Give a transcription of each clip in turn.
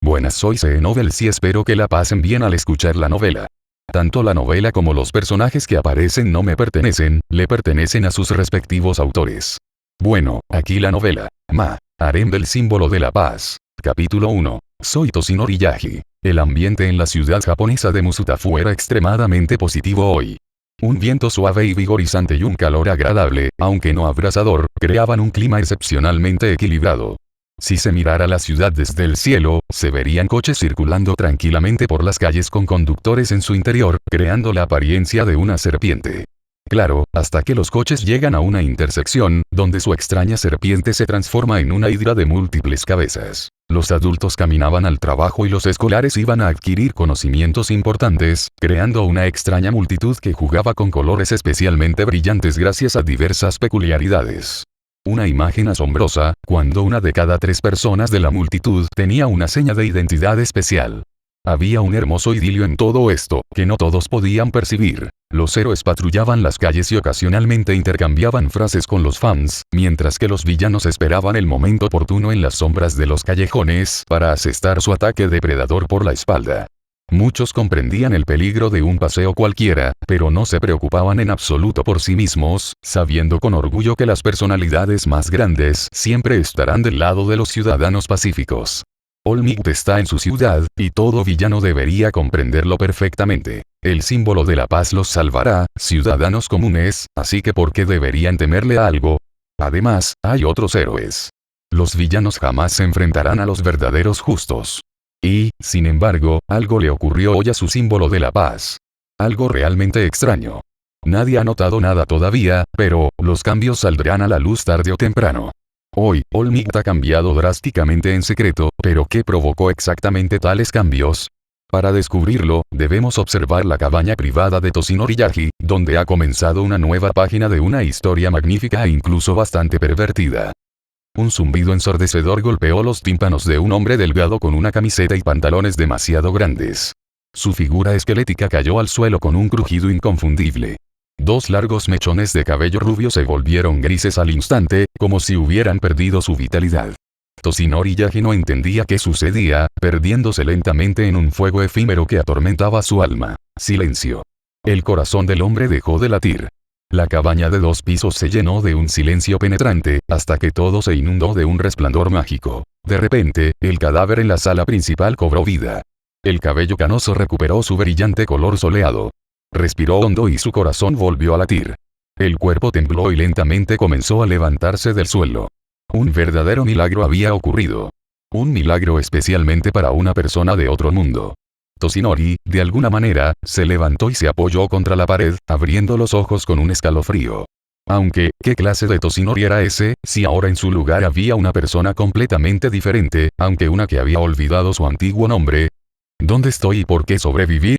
Buenas, soy Novels y espero que la pasen bien al escuchar la novela. Tanto la novela como los personajes que aparecen no me pertenecen, le pertenecen a sus respectivos autores. Bueno, aquí la novela. Harem del símbolo de la paz. Capítulo 1. Soy Toshinori Yagi. El ambiente en la ciudad japonesa de Musutafu era extremadamente positivo hoy. Un viento suave y vigorizante y un calor agradable, aunque no abrasador, creaban un clima excepcionalmente equilibrado. Si se mirara la ciudad desde el cielo, se verían coches circulando tranquilamente por las calles con conductores en su interior, creando la apariencia de una serpiente. Claro, hasta que los coches llegan a una intersección, donde su extraña serpiente se transforma en una hidra de múltiples cabezas. Los adultos caminaban al trabajo y los escolares iban a adquirir conocimientos importantes, creando una extraña multitud que jugaba con colores especialmente brillantes gracias a diversas peculiaridades. Una imagen asombrosa, cuando una de cada 3 personas de la multitud tenía una seña de identidad especial. Había un hermoso idilio en todo esto, que no todos podían percibir. Los héroes patrullaban las calles y ocasionalmente intercambiaban frases con los fans, mientras que los villanos esperaban el momento oportuno en las sombras de los callejones para asestar su ataque depredador por la espalda. Muchos comprendían el peligro de un paseo cualquiera, pero no se preocupaban en absoluto por sí mismos, sabiendo con orgullo que las personalidades más grandes siempre estarán del lado de los ciudadanos pacíficos. All Might está en su ciudad, y todo villano debería comprenderlo perfectamente. El símbolo de la paz los salvará, ciudadanos comunes, así que ¿por qué deberían temerle a algo? Además, hay otros héroes. Los villanos jamás se enfrentarán a los verdaderos justos. Y, sin embargo, algo le ocurrió hoy a su símbolo de la paz. Algo realmente extraño. Nadie ha notado nada todavía, pero los cambios saldrán a la luz tarde o temprano. Hoy, All Might ha cambiado drásticamente en secreto, pero ¿qué provocó exactamente tales cambios? Para descubrirlo, debemos observar la cabaña privada de Toshinori Yagi, donde ha comenzado una nueva página de una historia magnífica e incluso bastante pervertida. Un zumbido ensordecedor golpeó los tímpanos de un hombre delgado con una camiseta y pantalones demasiado grandes. Su figura esquelética cayó al suelo con un crujido inconfundible. 2 largos mechones de cabello rubio se volvieron grises al instante, como si hubieran perdido su vitalidad. Toshinori Yagi no entendía qué sucedía, perdiéndose lentamente en un fuego efímero que atormentaba su alma. Silencio. El corazón del hombre dejó de latir. La cabaña de 2 pisos se llenó de un silencio penetrante, hasta que todo se inundó de un resplandor mágico. De repente, el cadáver en la sala principal cobró vida. El cabello canoso recuperó su brillante color soleado. Respiró hondo y su corazón volvió a latir. El cuerpo tembló y lentamente comenzó a levantarse del suelo. Un verdadero milagro había ocurrido. Un milagro especialmente para una persona de otro mundo. Toshinori, de alguna manera, se levantó y se apoyó contra la pared, abriendo los ojos con un escalofrío. Aunque, ¿qué clase de Toshinori era ese, si ahora en su lugar había una persona completamente diferente, aunque una que había olvidado su antiguo nombre? ¿Dónde estoy y por qué sobreviví?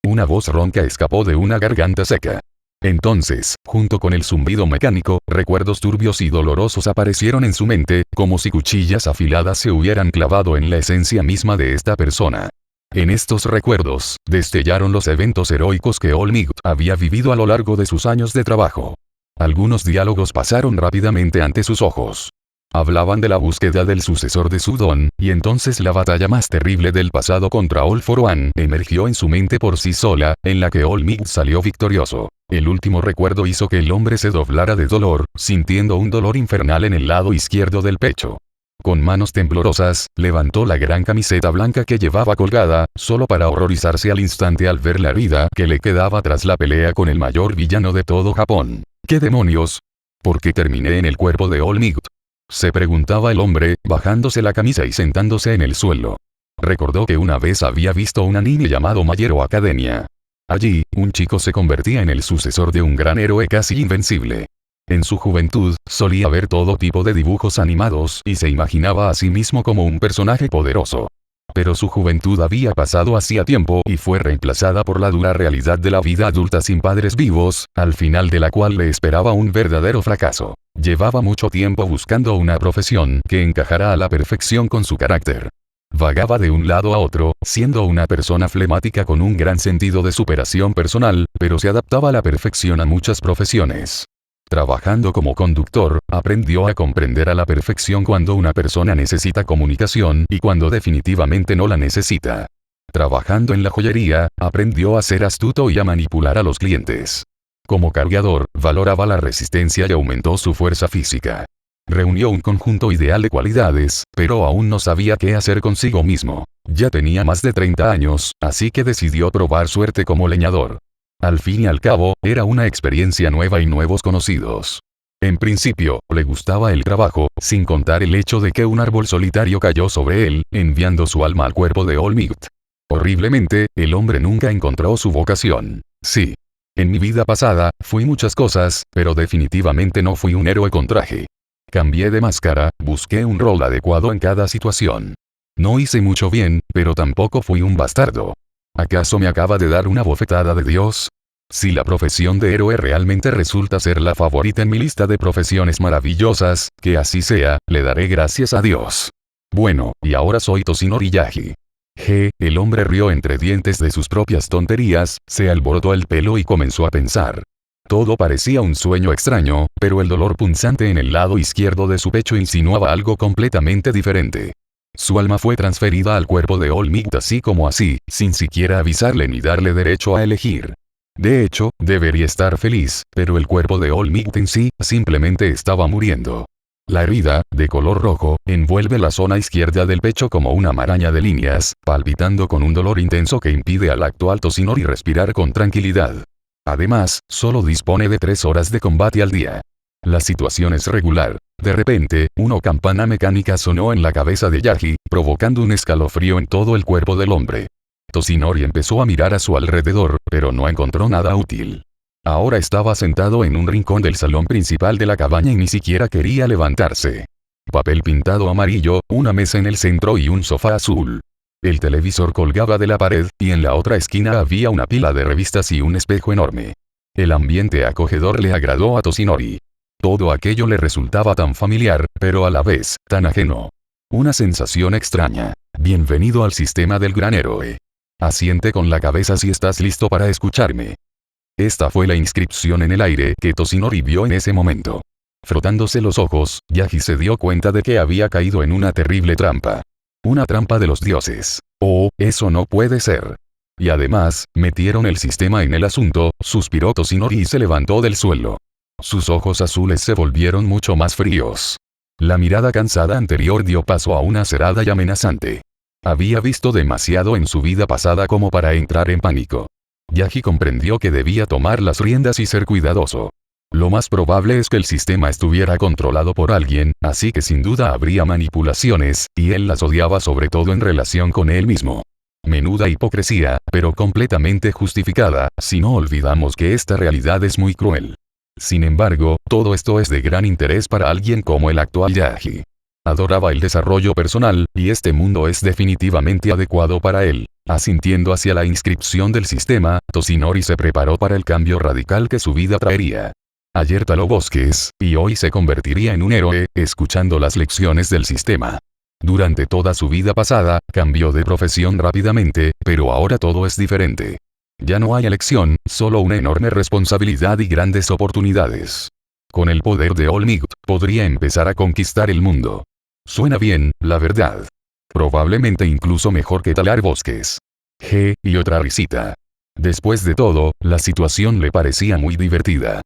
Una voz ronca escapó de una garganta seca. Entonces, junto con el zumbido mecánico, recuerdos turbios y dolorosos aparecieron en su mente, como si cuchillas afiladas se hubieran clavado en la esencia misma de esta persona. En estos recuerdos, destellaron los eventos heroicos que All Might había vivido a lo largo de sus años de trabajo. Algunos diálogos pasaron rápidamente ante sus ojos. Hablaban de la búsqueda del sucesor de su don, y entonces la batalla más terrible del pasado contra All for One emergió en su mente por sí sola, en la que All Might salió victorioso. El último recuerdo hizo que el hombre se doblara de dolor, sintiendo un dolor infernal en el lado izquierdo del pecho. Con manos temblorosas, levantó la gran camiseta blanca que llevaba colgada, solo para horrorizarse al instante al ver la herida que le quedaba tras la pelea con el mayor villano de todo Japón. ¿Qué demonios? ¿Por qué terminé en el cuerpo de All Might? Se preguntaba el hombre, bajándose la camisa y sentándose en el suelo. Recordó que una vez había visto un anime llamado My Hero Academia. Allí, un chico se convertía en el sucesor de un gran héroe casi invencible. En su juventud, solía ver todo tipo de dibujos animados y se imaginaba a sí mismo como un personaje poderoso. Pero su juventud había pasado hacía tiempo y fue reemplazada por la dura realidad de la vida adulta sin padres vivos, al final de la cual le esperaba un verdadero fracaso. Llevaba mucho tiempo buscando una profesión que encajara a la perfección con su carácter. Vagaba de un lado a otro, siendo una persona flemática con un gran sentido de superación personal, pero se adaptaba a la perfección a muchas profesiones. Trabajando como conductor, aprendió a comprender a la perfección cuando una persona necesita comunicación y cuando definitivamente no la necesita. Trabajando en la joyería, aprendió a ser astuto y a manipular a los clientes. Como cargador, valoraba la resistencia y aumentó su fuerza física. Reunió un conjunto ideal de cualidades, pero aún no sabía qué hacer consigo mismo. Ya tenía más de 30 años, así que decidió probar suerte como leñador. Al fin y al cabo, era una experiencia nueva y nuevos conocidos. En principio, le gustaba el trabajo, sin contar el hecho de que un árbol solitario cayó sobre él, enviando su alma al cuerpo de Olmigt. Horriblemente, el hombre nunca encontró su vocación. Sí. En mi vida pasada, fui muchas cosas, pero definitivamente no fui un héroe con traje. Cambié de máscara, busqué un rol adecuado en cada situación. No hice mucho bien, pero tampoco fui un bastardo. ¿Acaso me acaba de dar una bofetada de Dios? Si la profesión de héroe realmente resulta ser la favorita en mi lista de profesiones maravillosas, que así sea, le daré gracias a Dios. Bueno, y ahora soy Toshinori Yagi. El hombre rió entre dientes de sus propias tonterías, se alborotó el pelo y comenzó a pensar. Todo parecía un sueño extraño, pero el dolor punzante en el lado izquierdo de su pecho insinuaba algo completamente diferente. Su alma fue transferida al cuerpo de Olmigt así como así, sin siquiera avisarle ni darle derecho a elegir. De hecho, debería estar feliz, pero el cuerpo de Olmigt en sí, simplemente estaba muriendo. La herida, de color rojo, envuelve la zona izquierda del pecho como una maraña de líneas, palpitando con un dolor intenso que impide al actual Toshinori respirar con tranquilidad. Además, solo dispone de 3 horas de combate al día. La situación es regular. De repente, una campana mecánica sonó en la cabeza de Yagi, provocando un escalofrío en todo el cuerpo del hombre. Toshinori empezó a mirar a su alrededor, pero no encontró nada útil. Ahora estaba sentado en un rincón del salón principal de la cabaña y ni siquiera quería levantarse. Papel pintado amarillo, una mesa en el centro y un sofá azul. El televisor colgaba de la pared, y en la otra esquina había una pila de revistas y un espejo enorme. El ambiente acogedor le agradó a Toshinori. Todo aquello le resultaba tan familiar, pero a la vez, tan ajeno. Una sensación extraña. Bienvenido al sistema del gran héroe. Asiente con la cabeza si estás listo para escucharme. Esta fue la inscripción en el aire que Toshinori vio en ese momento. Frotándose los ojos, Yagi se dio cuenta de que había caído en una terrible trampa. Una trampa de los dioses. Oh, eso no puede ser. Y además, metieron el sistema en el asunto, suspiró Toshinori y se levantó del suelo. Sus ojos azules se volvieron mucho más fríos. La mirada cansada anterior dio paso a una cerrada y amenazante. Había visto demasiado en su vida pasada como para entrar en pánico. Yagi comprendió que debía tomar las riendas y ser cuidadoso. Lo más probable es que el sistema estuviera controlado por alguien, así que sin duda habría manipulaciones, y él las odiaba sobre todo en relación con él mismo. Menuda hipocresía, pero completamente justificada, si no olvidamos que esta realidad es muy cruel. Sin embargo, todo esto es de gran interés para alguien como el actual Yagi. Adoraba el desarrollo personal, y este mundo es definitivamente adecuado para él. Asintiendo hacia la inscripción del sistema, Toshinori se preparó para el cambio radical que su vida traería. Ayer taló bosques, y hoy se convertiría en un héroe, escuchando las lecciones del sistema. Durante toda su vida pasada, cambió de profesión rápidamente, pero ahora todo es diferente. Ya no hay elección, solo una enorme responsabilidad y grandes oportunidades. Con el poder de Olmigt, podría empezar a conquistar el mundo. Suena bien, la verdad. Probablemente incluso mejor que talar bosques. Y otra risita. Después de todo, la situación le parecía muy divertida.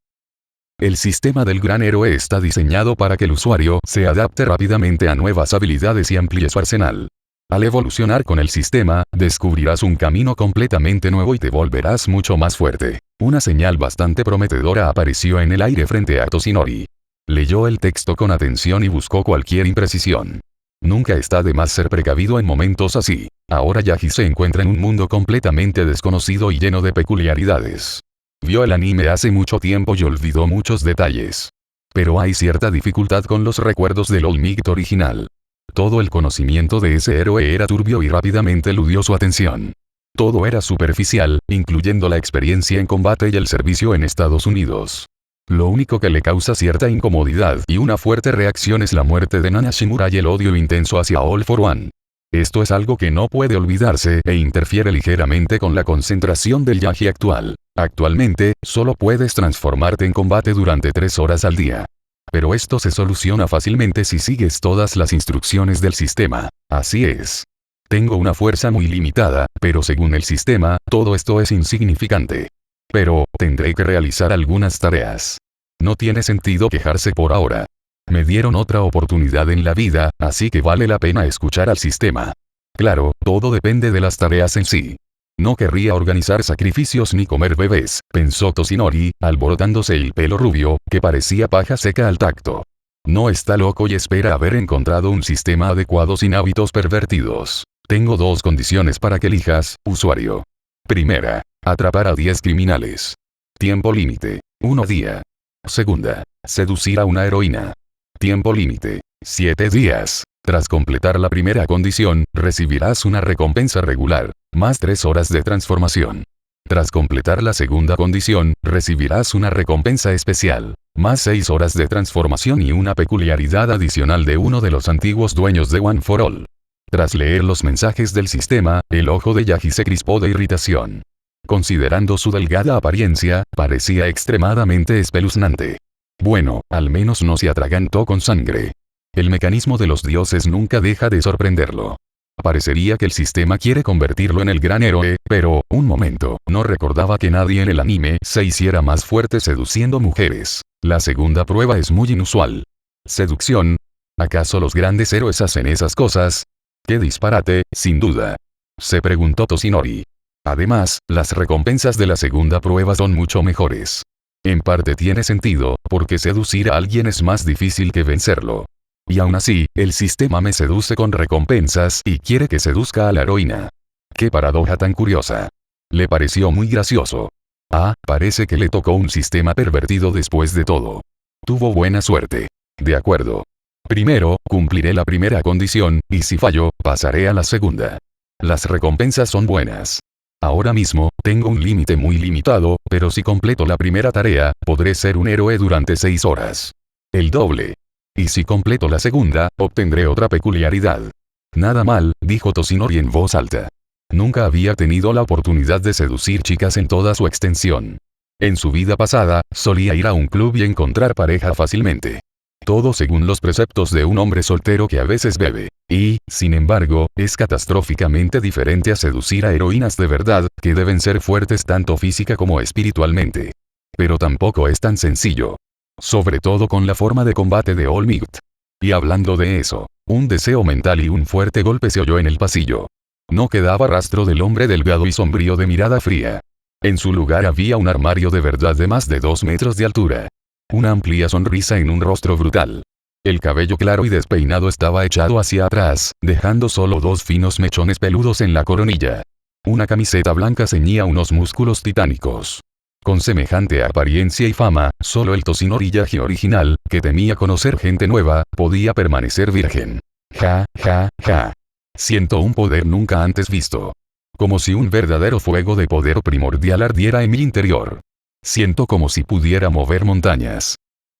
El sistema del gran héroe está diseñado para que el usuario se adapte rápidamente a nuevas habilidades y amplíe su arsenal. Al evolucionar con el sistema, descubrirás un camino completamente nuevo y te volverás mucho más fuerte. Una señal bastante prometedora apareció en el aire frente a Toshinori. Leyó el texto con atención y buscó cualquier imprecisión. Nunca está de más ser precavido en momentos así. Ahora Yagi se encuentra en un mundo completamente desconocido y lleno de peculiaridades. Vio el anime hace mucho tiempo y olvidó muchos detalles. Pero hay cierta dificultad con los recuerdos del Olmigt original. Todo el conocimiento de ese héroe era turbio y rápidamente eludió su atención. Todo era superficial, incluyendo la experiencia en combate y el servicio en Estados Unidos. Lo único que le causa cierta incomodidad y una fuerte reacción es la muerte de Nana Shimura y el odio intenso hacia All for One. Esto es algo que no puede olvidarse e interfiere ligeramente con la concentración del yagi actual. Actualmente, solo puedes transformarte en combate durante 3 horas al día. Pero esto se soluciona fácilmente si sigues todas las instrucciones del sistema. Así es. Tengo una fuerza muy limitada, pero según el sistema, todo esto es insignificante. Pero, tendré que realizar algunas tareas. No tiene sentido quejarse por ahora. Me dieron otra oportunidad en la vida, así que vale la pena escuchar al sistema. Claro, todo depende de las tareas en sí. No querría organizar sacrificios ni comer bebés, pensó Toshinori, alborotándose el pelo rubio, que parecía paja seca al tacto. No está loco y espera haber encontrado un sistema adecuado sin hábitos pervertidos. Tengo 2 condiciones para que elijas, usuario. Primera, atrapar a 10 criminales. Tiempo límite, 1 día. Segunda, seducir a una heroína. Tiempo límite, 7 días. Tras completar la primera condición, recibirás una recompensa regular, más 3 horas de transformación. Tras completar la segunda condición, recibirás una recompensa especial, más 6 horas de transformación y una peculiaridad adicional de uno de los antiguos dueños de One for All. Tras leer los mensajes del sistema, el ojo de Yagi se crispó de irritación. Considerando su delgada apariencia, parecía extremadamente espeluznante. Bueno, al menos no se atragantó con sangre. El mecanismo de los dioses nunca deja de sorprenderlo. Parecería que el sistema quiere convertirlo en el gran héroe, pero, un momento, no recordaba que nadie en el anime se hiciera más fuerte seduciendo mujeres. La segunda prueba es muy inusual. ¿Seducción? ¿Acaso los grandes héroes hacen esas cosas? ¡Qué disparate, sin duda! Se preguntó Toshinori. Además, las recompensas de la segunda prueba son mucho mejores. En parte tiene sentido, porque seducir a alguien es más difícil que vencerlo. Y aún así, el sistema me seduce con recompensas y quiere que seduzca a la heroína. ¡Qué paradoja tan curiosa! Le pareció muy gracioso. Ah, parece que le tocó un sistema pervertido después de todo. Tuvo buena suerte. De acuerdo. Primero, cumpliré la primera condición, y si fallo, pasaré a la segunda. Las recompensas son buenas. Ahora mismo, tengo un límite muy limitado, pero si completo la primera tarea, podré ser un héroe durante 6 horas. El doble. Y si completo la segunda, obtendré otra peculiaridad. Nada mal, dijo Toshinori en voz alta. Nunca había tenido la oportunidad de seducir chicas en toda su extensión. En su vida pasada, solía ir a un club y encontrar pareja fácilmente. Todo según los preceptos de un hombre soltero que a veces bebe. Y, sin embargo, es catastróficamente diferente a seducir a heroínas de verdad, que deben ser fuertes tanto física como espiritualmente. Pero tampoco es tan sencillo. Sobre todo con la forma de combate de All Might. Y hablando de eso, un deseo mental y un fuerte golpe se oyó en el pasillo. No quedaba rastro del hombre delgado y sombrío de mirada fría. En su lugar había un armario de verdad de más de 2 metros de altura. Una amplia sonrisa en un rostro brutal. El cabello claro y despeinado estaba echado hacia atrás, dejando solo 2 finos mechones peludos en la coronilla. Una camiseta blanca ceñía unos músculos titánicos. Con semejante apariencia y fama, solo el Toshinori Yagi original, que temía conocer gente nueva, podía permanecer virgen. Ja, ja, ja. Siento un poder nunca antes visto. Como si un verdadero fuego de poder primordial ardiera en mi interior. Siento como si pudiera mover montañas.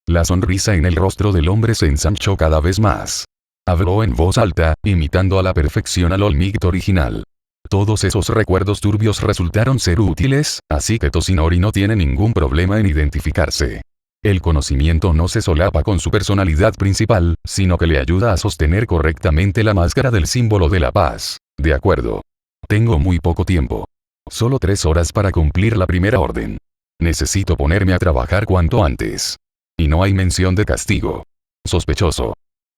La sonrisa en el rostro del hombre se ensanchó cada vez más. Habló en voz alta, imitando a la perfección al All Might original. Todos esos recuerdos turbios resultaron ser útiles, así que Toshinori no tiene ningún problema en identificarse. El conocimiento no se solapa con su personalidad principal, sino que le ayuda a sostener correctamente la máscara del símbolo de la paz. De acuerdo. Tengo muy poco tiempo. Solo 3 horas para cumplir la primera orden. Necesito ponerme a trabajar cuanto antes. Y no hay mención de castigo. Sospechoso.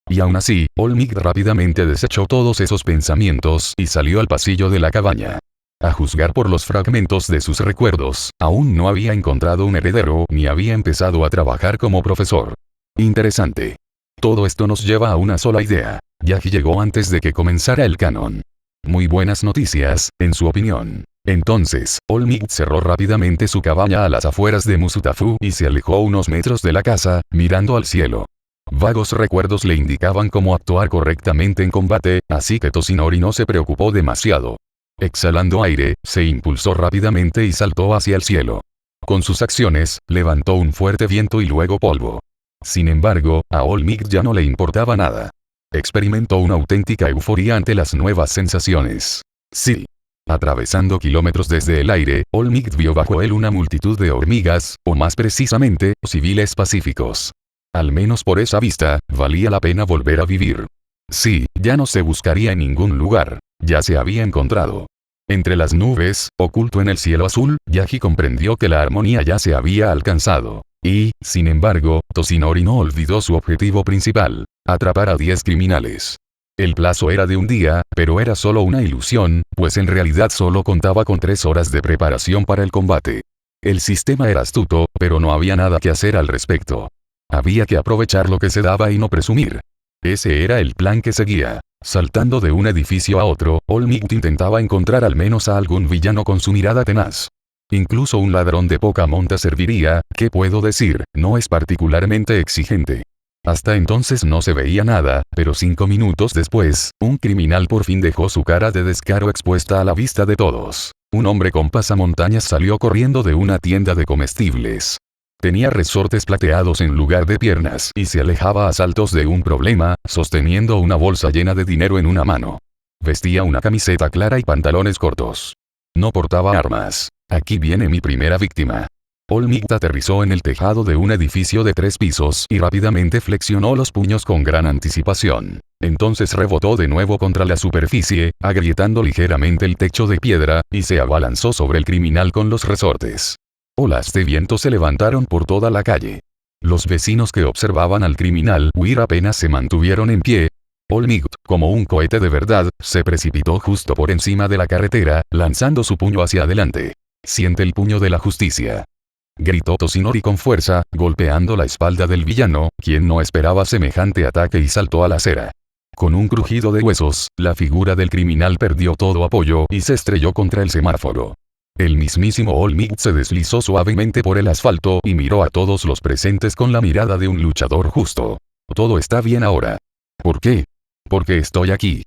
Y aún así, All Might rápidamente desechó todos esos pensamientos y salió al pasillo de la cabaña. A juzgar por los fragmentos de sus recuerdos, aún no había encontrado un heredero ni había empezado a trabajar como profesor. Interesante. Todo esto nos lleva a una sola idea. Yagi llegó antes de que comenzara el canon. Muy buenas noticias, en su opinión. Entonces, All Might cerró rápidamente su cabaña a las afueras de Musutafu y se alejó unos metros de la casa, mirando al cielo. Vagos recuerdos le indicaban cómo actuar correctamente en combate, así que Toshinori no se preocupó demasiado. Exhalando aire, se impulsó rápidamente y saltó hacia el cielo. Con sus acciones, levantó un fuerte viento y luego polvo. Sin embargo, a All Might ya no le importaba nada. Experimentó una auténtica euforia ante las nuevas sensaciones. Sí. Atravesando kilómetros desde el aire, Olmigt vio bajo él una multitud de hormigas, o más precisamente, civiles pacíficos. Al menos por esa vista, valía la pena volver a vivir. Sí, ya no se buscaría en ningún lugar. Ya se había encontrado. Entre las nubes, oculto en el cielo azul, Yaji comprendió que la armonía ya se había alcanzado. Y, sin embargo, Toshinori no olvidó su objetivo principal: atrapar a 10 criminales. El plazo era de un día, pero era solo una ilusión, pues en realidad solo contaba con 3 horas de preparación para el combate. El sistema era astuto, pero no había nada que hacer al respecto. Había que aprovechar lo que se daba y no presumir. Ese era el plan que seguía. Saltando de un edificio a otro, Olmigt intentaba encontrar al menos a algún villano con su mirada tenaz. Incluso un ladrón de poca monta serviría, ¿qué puedo decir? No es particularmente exigente. Hasta entonces no se veía nada, pero 5 minutos después, un criminal por fin dejó su cara de descaro expuesta a la vista de todos. Un hombre con pasamontañas salió corriendo de una tienda de comestibles. Tenía resortes plateados en lugar de piernas y se alejaba a saltos de un problema, sosteniendo una bolsa llena de dinero en una mano. Vestía una camiseta clara y pantalones cortos. No portaba armas. Aquí viene mi primera víctima. Olmigt aterrizó en el tejado de un edificio de 3 pisos y rápidamente flexionó los puños con gran anticipación. Entonces rebotó de nuevo contra la superficie, agrietando ligeramente el techo de piedra, y se abalanzó sobre el criminal con los resortes. Olas de viento se levantaron por toda la calle. Los vecinos que observaban al criminal huir apenas se mantuvieron en pie. Olmigt, como un cohete de verdad, se precipitó justo por encima de la carretera, lanzando su puño hacia adelante. «Siente el puño de la justicia», gritó Toshinori con fuerza, golpeando la espalda del villano, quien no esperaba semejante ataque y saltó a la acera. Con un crujido de huesos, la figura del criminal perdió todo apoyo y se estrelló contra el semáforo. El mismísimo Olmigt se deslizó suavemente por el asfalto y miró a todos los presentes con la mirada de un luchador justo. «Todo está bien ahora». «¿Por qué?» «Porque estoy aquí».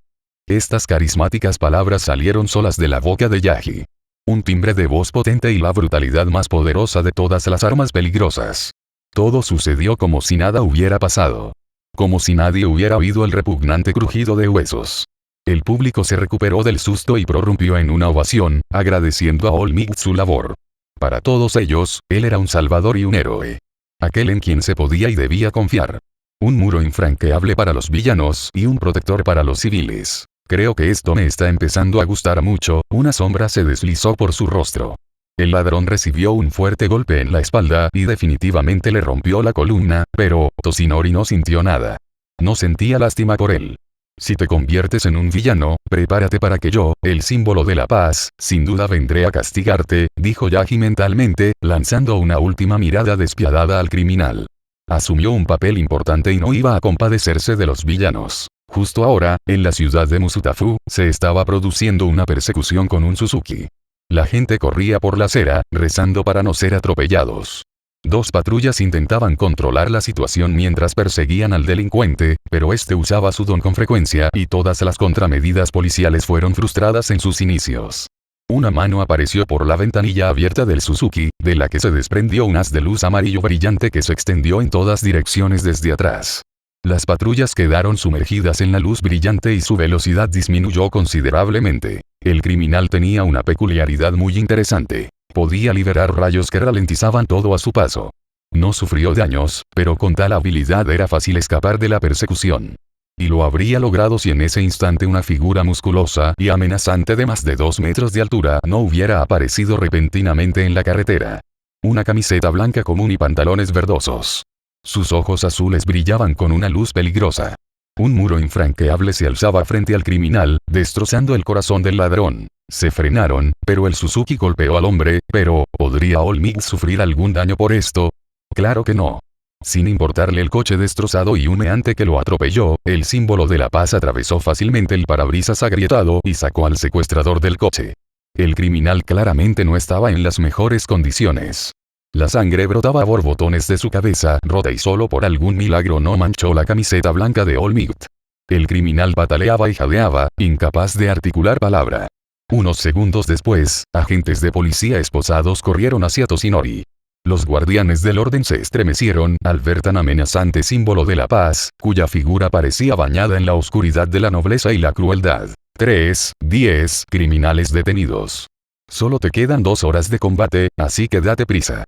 Estas carismáticas palabras salieron solas de la boca de Yaji. Un timbre de voz potente y la brutalidad más poderosa de todas las armas peligrosas. Todo sucedió como si nada hubiera pasado. Como si nadie hubiera oído el repugnante crujido de huesos. El público se recuperó del susto y prorrumpió en una ovación, agradeciendo a Olmigt su labor. Para todos ellos, él era un salvador y un héroe. Aquel en quien se podía y debía confiar. Un muro infranqueable para los villanos y un protector para los civiles. «Creo que esto me está empezando a gustar mucho», una sombra se deslizó por su rostro. El ladrón recibió un fuerte golpe en la espalda y definitivamente le rompió la columna, pero Toshinori no sintió nada. No sentía lástima por él. «Si te conviertes en un villano, prepárate para que yo, el símbolo de la paz, sin duda vendré a castigarte», dijo Yaji mentalmente, lanzando una última mirada despiadada al criminal. Asumió un papel importante y no iba a compadecerse de los villanos. Justo ahora, en la ciudad de Musutafu, se estaba produciendo una persecución con un Suzuki. La gente corría por la acera, rezando para no ser atropellados. 2 patrullas intentaban controlar la situación mientras perseguían al delincuente, pero este usaba su don con frecuencia y todas las contramedidas policiales fueron frustradas en sus inicios. Una mano apareció por la ventanilla abierta del Suzuki, de la que se desprendió un haz de luz amarillo brillante que se extendió en todas direcciones desde atrás. Las patrullas quedaron sumergidas en la luz brillante y su velocidad disminuyó considerablemente. El criminal tenía una peculiaridad muy interesante. Podía liberar rayos que ralentizaban todo a su paso. No sufrió daños, pero con tal habilidad era fácil escapar de la persecución. Y lo habría logrado si en ese instante una figura musculosa y amenazante de más de 2 metros de altura no hubiera aparecido repentinamente en la carretera. Una camiseta blanca común y pantalones verdosos. Sus ojos azules brillaban con una luz peligrosa. Un muro infranqueable se alzaba frente al criminal, destrozando el corazón del ladrón. Se frenaron, pero el Suzuki golpeó al hombre, pero, ¿podría Olmigt sufrir algún daño por esto? Claro que no. Sin importarle el coche destrozado y humeante que lo atropelló, el símbolo de la paz atravesó fácilmente el parabrisas agrietado y sacó al secuestrador del coche. El criminal claramente no estaba en las mejores condiciones. La sangre brotaba a borbotones de su cabeza rota y solo por algún milagro no manchó la camiseta blanca de Olmigt. El criminal pataleaba y jadeaba, incapaz de articular palabra. Unos segundos después, agentes de policía esposados corrieron hacia Toshinori. Los guardianes del orden se estremecieron al ver tan amenazante símbolo de la paz, cuya figura parecía bañada en la oscuridad de la nobleza y la crueldad. 10 criminales detenidos. Solo te quedan 2 horas de combate, así que date prisa.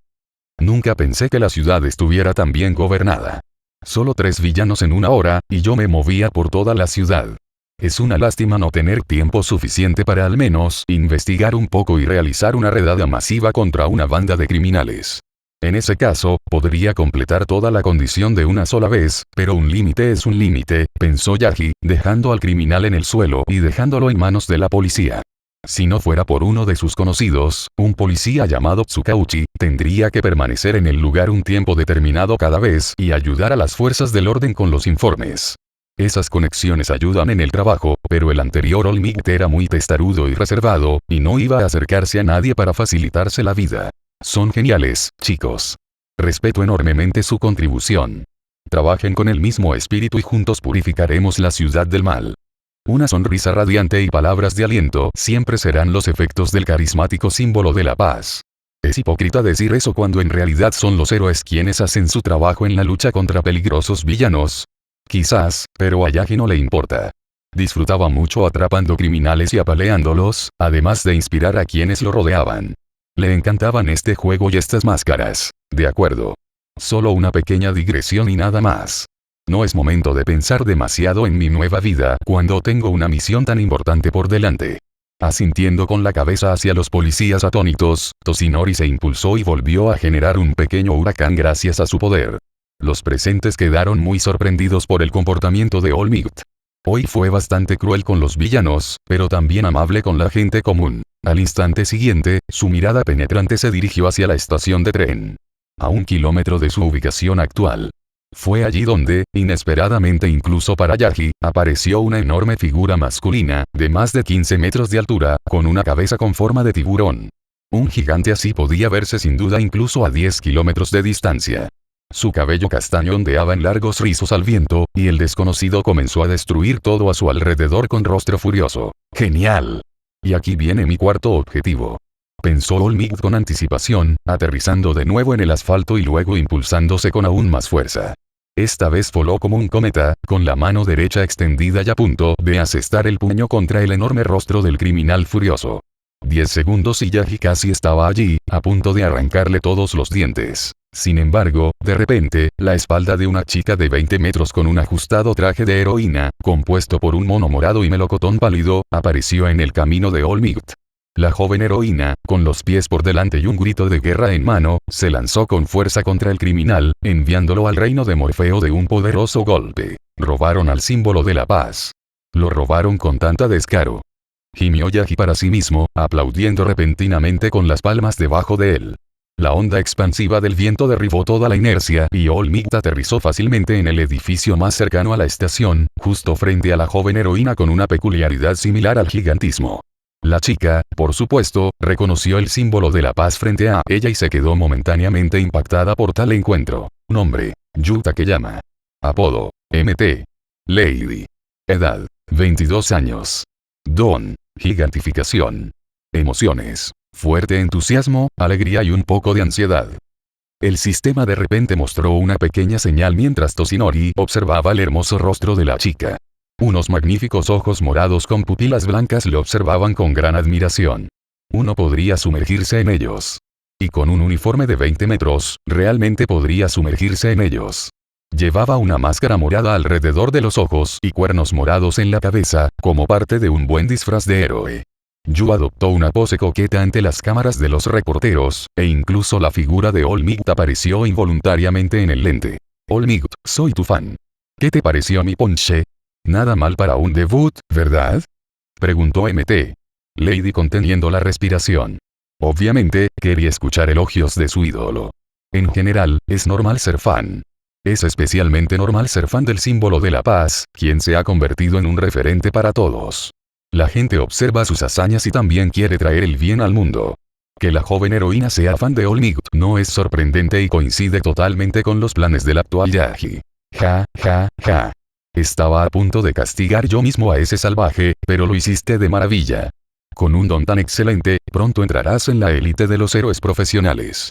Nunca pensé que la ciudad estuviera tan bien gobernada. Solo 3 villanos en 1 hora, y yo me movía por toda la ciudad. Es una lástima no tener tiempo suficiente para al menos investigar un poco y realizar una redada masiva contra una banda de criminales. En ese caso, podría completar toda la condición de una sola vez, pero un límite es un límite, pensó Yagi, dejando al criminal en el suelo y dejándolo en manos de la policía. Si no fuera por uno de sus conocidos, un policía llamado Tsukauchi, tendría que permanecer en el lugar un tiempo determinado cada vez y ayudar a las fuerzas del orden con los informes. Esas conexiones ayudan en el trabajo, pero el anterior Olmigt era muy testarudo y reservado, y no iba a acercarse a nadie para facilitarse la vida. Son geniales, chicos. Respeto enormemente su contribución. Trabajen con el mismo espíritu y juntos purificaremos la ciudad del mal. Una sonrisa radiante y palabras de aliento siempre serán los efectos del carismático símbolo de la paz. Es hipócrita decir eso cuando en realidad son los héroes quienes hacen su trabajo en la lucha contra peligrosos villanos. Quizás, pero a Yagi no le importa. Disfrutaba mucho atrapando criminales y apaleándolos, además de inspirar a quienes lo rodeaban. Le encantaban este juego y estas máscaras. De acuerdo. Solo una pequeña digresión y nada más. No es momento de pensar demasiado en mi nueva vida cuando tengo una misión tan importante por delante. Asintiendo con la cabeza hacia los policías atónitos, Toshinori se impulsó y volvió a generar un pequeño huracán gracias a su poder. Los presentes quedaron muy sorprendidos por el comportamiento de Olmigt. Hoy fue bastante cruel con los villanos, pero también amable con la gente común. Al instante siguiente, su mirada penetrante se dirigió hacia la estación de tren. A 1 kilómetro de su ubicación actual. Fue allí donde, inesperadamente incluso para Yagi, apareció una enorme figura masculina, de más de 15 metros de altura, con una cabeza con forma de tiburón. Un gigante así podía verse sin duda incluso a 10 kilómetros de distancia. Su cabello castaño ondeaba en largos rizos al viento, y el desconocido comenzó a destruir todo a su alrededor con rostro furioso. ¡Genial! Y aquí viene mi cuarto objetivo. Pensó Olmigt con anticipación, aterrizando de nuevo en el asfalto y luego impulsándose con aún más fuerza. Esta vez voló como un cometa, con la mano derecha extendida y a punto de asestar el puño contra el enorme rostro del criminal furioso. 10 segundos y Yagi casi estaba allí, a punto de arrancarle todos los dientes. Sin embargo, de repente, la espalda de una chica de 20 metros con un ajustado traje de heroína, compuesto por un mono morado y melocotón pálido, apareció en el camino de Olmigt. La joven heroína, con los pies por delante y un grito de guerra en mano, se lanzó con fuerza contra el criminal, enviándolo al reino de Morfeo de un poderoso golpe. Robaron al símbolo de la paz. Lo robaron con tanta descaro. Gimió Yagi para sí mismo, aplaudiendo repentinamente con las palmas debajo de él. La onda expansiva del viento derribó toda la inercia y Olmigt aterrizó fácilmente en el edificio más cercano a la estación, justo frente a la joven heroína con una peculiaridad similar al gigantismo. La chica, por supuesto, reconoció el símbolo de la paz frente a ella y se quedó momentáneamente impactada por tal encuentro. Nombre: Yu Takeyama. Apodo: MT. Lady. Edad: 22 años. Don: gigantificación. Emociones: fuerte entusiasmo, alegría y un poco de ansiedad. El sistema de repente mostró una pequeña señal mientras Toshinori observaba el hermoso rostro de la chica. Unos magníficos ojos morados con pupilas blancas lo observaban con gran admiración. Uno podría sumergirse en ellos. Y con un uniforme de 20 metros, realmente podría sumergirse en ellos. Llevaba una máscara morada alrededor de los ojos y cuernos morados en la cabeza, como parte de un buen disfraz de héroe. Yu adoptó una pose coqueta ante las cámaras de los reporteros, e incluso la figura de Olmigt apareció involuntariamente en el lente. Olmigt, soy tu fan. ¿Qué te pareció mi ponche? Nada mal para un debut, ¿verdad? Preguntó MT. Lady conteniendo la respiración. Obviamente, quería escuchar elogios de su ídolo. En general, es normal ser fan. Es especialmente normal ser fan del símbolo de la paz, quien se ha convertido en un referente para todos. La gente observa sus hazañas y también quiere traer el bien al mundo. Que la joven heroína sea fan de Olmigt no es sorprendente y coincide totalmente con los planes del actual Yagi. Ja, ja, ja. Estaba a punto de castigar yo mismo a ese salvaje, pero lo hiciste de maravilla. Con un don tan excelente, pronto entrarás en la élite de los héroes profesionales.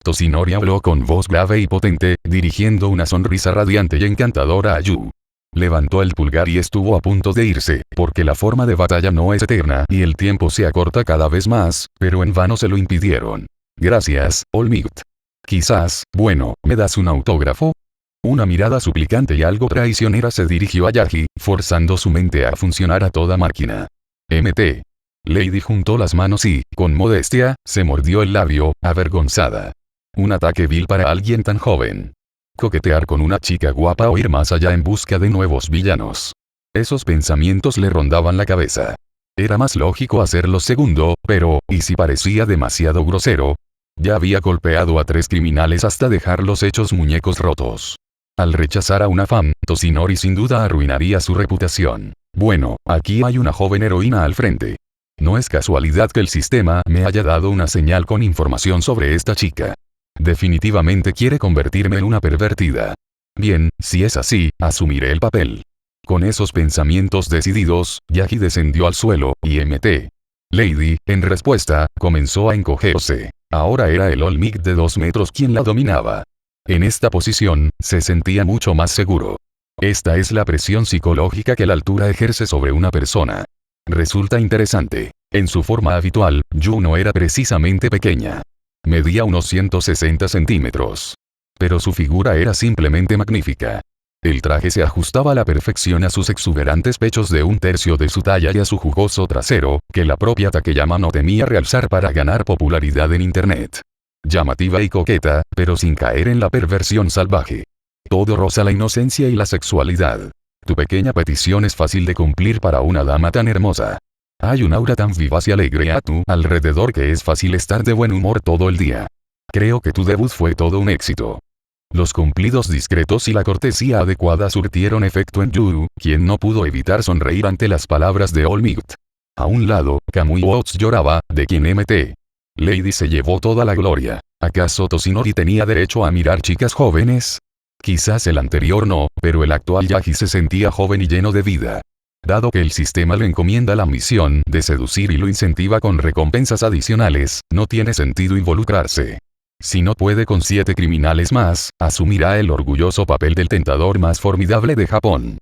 Toshinori habló con voz grave y potente, dirigiendo una sonrisa radiante y encantadora a Yu. Levantó el pulgar y estuvo a punto de irse, porque la forma de batalla no es eterna y el tiempo se acorta cada vez más, pero en vano se lo impidieron. Gracias, All Might. Quizás, bueno, ¿me das un autógrafo? Una mirada suplicante y algo traicionera se dirigió a Yagi, forzando su mente a funcionar a toda máquina. Mt. Lady juntó las manos y, con modestia, se mordió el labio, avergonzada. Un ataque vil para alguien tan joven. Coquetear con una chica guapa o ir más allá en busca de nuevos villanos. Esos pensamientos le rondaban la cabeza. Era más lógico hacer lo segundo, pero, ¿y si parecía demasiado grosero? Ya había golpeado a 3 criminales hasta dejarlos hechos muñecos rotos. Al rechazar a una fan, Toshinori sin duda arruinaría su reputación. Bueno, aquí hay una joven heroína al frente. No es casualidad que el sistema me haya dado una señal con información sobre esta chica. Definitivamente quiere convertirme en una pervertida. Bien, si es así, asumiré el papel. Con esos pensamientos decididos, Yagi descendió al suelo, y Mt. Lady, en respuesta, comenzó a encogerse. Ahora era el All Might de 2 metros quien la dominaba. En esta posición, se sentía mucho más seguro. Esta es la presión psicológica que la altura ejerce sobre una persona. Resulta interesante. En su forma habitual, Yu no era precisamente pequeña. Medía unos 160 centímetros. Pero su figura era simplemente magnífica. El traje se ajustaba a la perfección a sus exuberantes pechos de 1/3 de su talla y a su jugoso trasero, que la propia Takeyama no temía realzar para ganar popularidad en internet. Llamativa y coqueta, pero sin caer en la perversión salvaje. Todo roza la inocencia y la sexualidad. Tu pequeña petición es fácil de cumplir para una dama tan hermosa. Hay un aura tan vivaz y alegre a tu alrededor que es fácil estar de buen humor todo el día. Creo que tu debut fue todo un éxito. Los cumplidos discretos y la cortesía adecuada surtieron efecto en Yu, quien no pudo evitar sonreír ante las palabras de All Might. A un lado, Kamui Watts lloraba, de quien Mt. Lady se llevó toda la gloria. ¿Acaso Toshinori tenía derecho a mirar chicas jóvenes? Quizás el anterior no, pero el actual Yagi se sentía joven y lleno de vida. Dado que el sistema le encomienda la misión de seducir y lo incentiva con recompensas adicionales, no tiene sentido involucrarse. Si no puede con 7 criminales más, asumirá el orgulloso papel del tentador más formidable de Japón.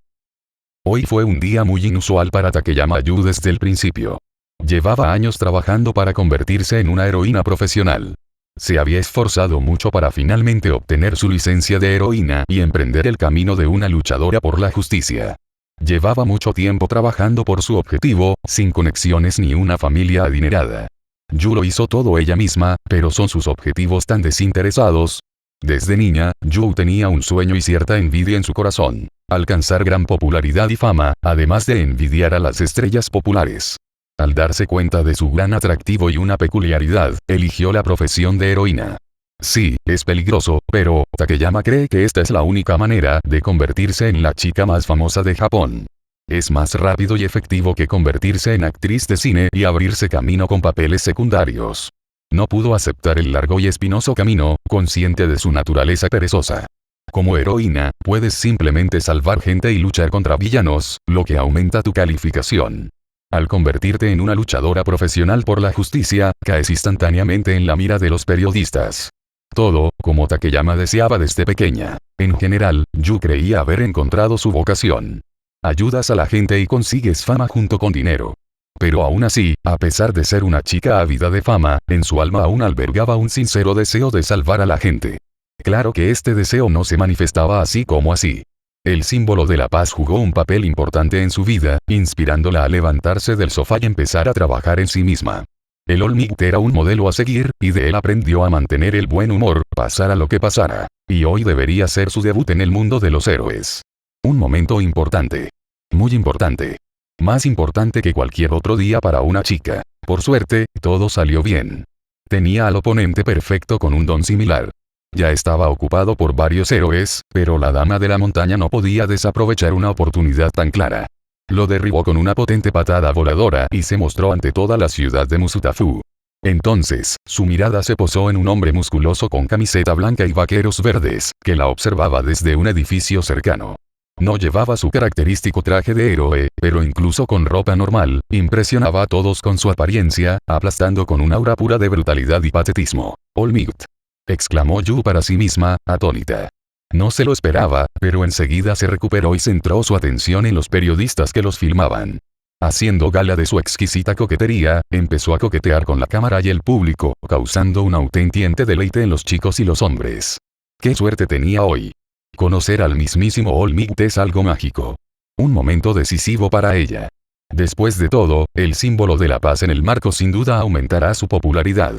Hoy fue un día muy inusual para Takeyama Yu desde el principio. Llevaba años trabajando para convertirse en una heroína profesional. Se había esforzado mucho para finalmente obtener su licencia de heroína y emprender el camino de una luchadora por la justicia. Llevaba mucho tiempo trabajando por su objetivo, sin conexiones ni una familia adinerada. Yu lo hizo todo ella misma, pero son sus objetivos tan desinteresados. Desde niña, Yu tenía un sueño y cierta envidia en su corazón. Alcanzar gran popularidad y fama, además de envidiar a las estrellas populares. Al darse cuenta de su gran atractivo y una peculiaridad, eligió la profesión de heroína. Sí, es peligroso, pero Takeyama cree que esta es la única manera de convertirse en la chica más famosa de Japón. Es más rápido y efectivo que convertirse en actriz de cine y abrirse camino con papeles secundarios. No pudo aceptar el largo y espinoso camino, consciente de su naturaleza perezosa. Como heroína, puedes simplemente salvar gente y luchar contra villanos, lo que aumenta tu calificación. Al convertirte en una luchadora profesional por la justicia, caes instantáneamente en la mira de los periodistas. Todo, como Takeyama deseaba desde pequeña. En general, Yu creía haber encontrado su vocación. Ayudas a la gente y consigues fama junto con dinero. Pero aún así, a pesar de ser una chica ávida de fama, en su alma aún albergaba un sincero deseo de salvar a la gente. Claro que este deseo no se manifestaba así como así. El símbolo de la paz jugó un papel importante en su vida, inspirándola a levantarse del sofá y empezar a trabajar en sí misma. El All Might era un modelo a seguir, y de él aprendió a mantener el buen humor, pasara lo que pasara. Y hoy debería ser su debut en el mundo de los héroes. Un momento importante. Muy importante. Más importante que cualquier otro día para una chica. Por suerte, todo salió bien. Tenía al oponente perfecto con un don similar. Ya estaba ocupado por varios héroes, pero la dama de la montaña no podía desaprovechar una oportunidad tan clara. Lo derribó con una potente patada voladora y se mostró ante toda la ciudad de Musutafu. Entonces, su mirada se posó en un hombre musculoso con camiseta blanca y vaqueros verdes, que la observaba desde un edificio cercano. No llevaba su característico traje de héroe, pero incluso con ropa normal, impresionaba a todos con su apariencia, aplastando con un aura pura de brutalidad y patetismo. All Might. exclamó Yu para sí misma, atónita. No se lo esperaba, pero enseguida se recuperó y centró su atención en los periodistas que los filmaban. Haciendo gala de su exquisita coquetería, empezó a coquetear con la cámara y el público, causando un auténtico deleite en los chicos y los hombres. ¡Qué suerte tenía hoy! Conocer al mismísimo All Might es algo mágico. Un momento decisivo para ella. Después de todo, el símbolo de la paz en el marco sin duda aumentará su popularidad.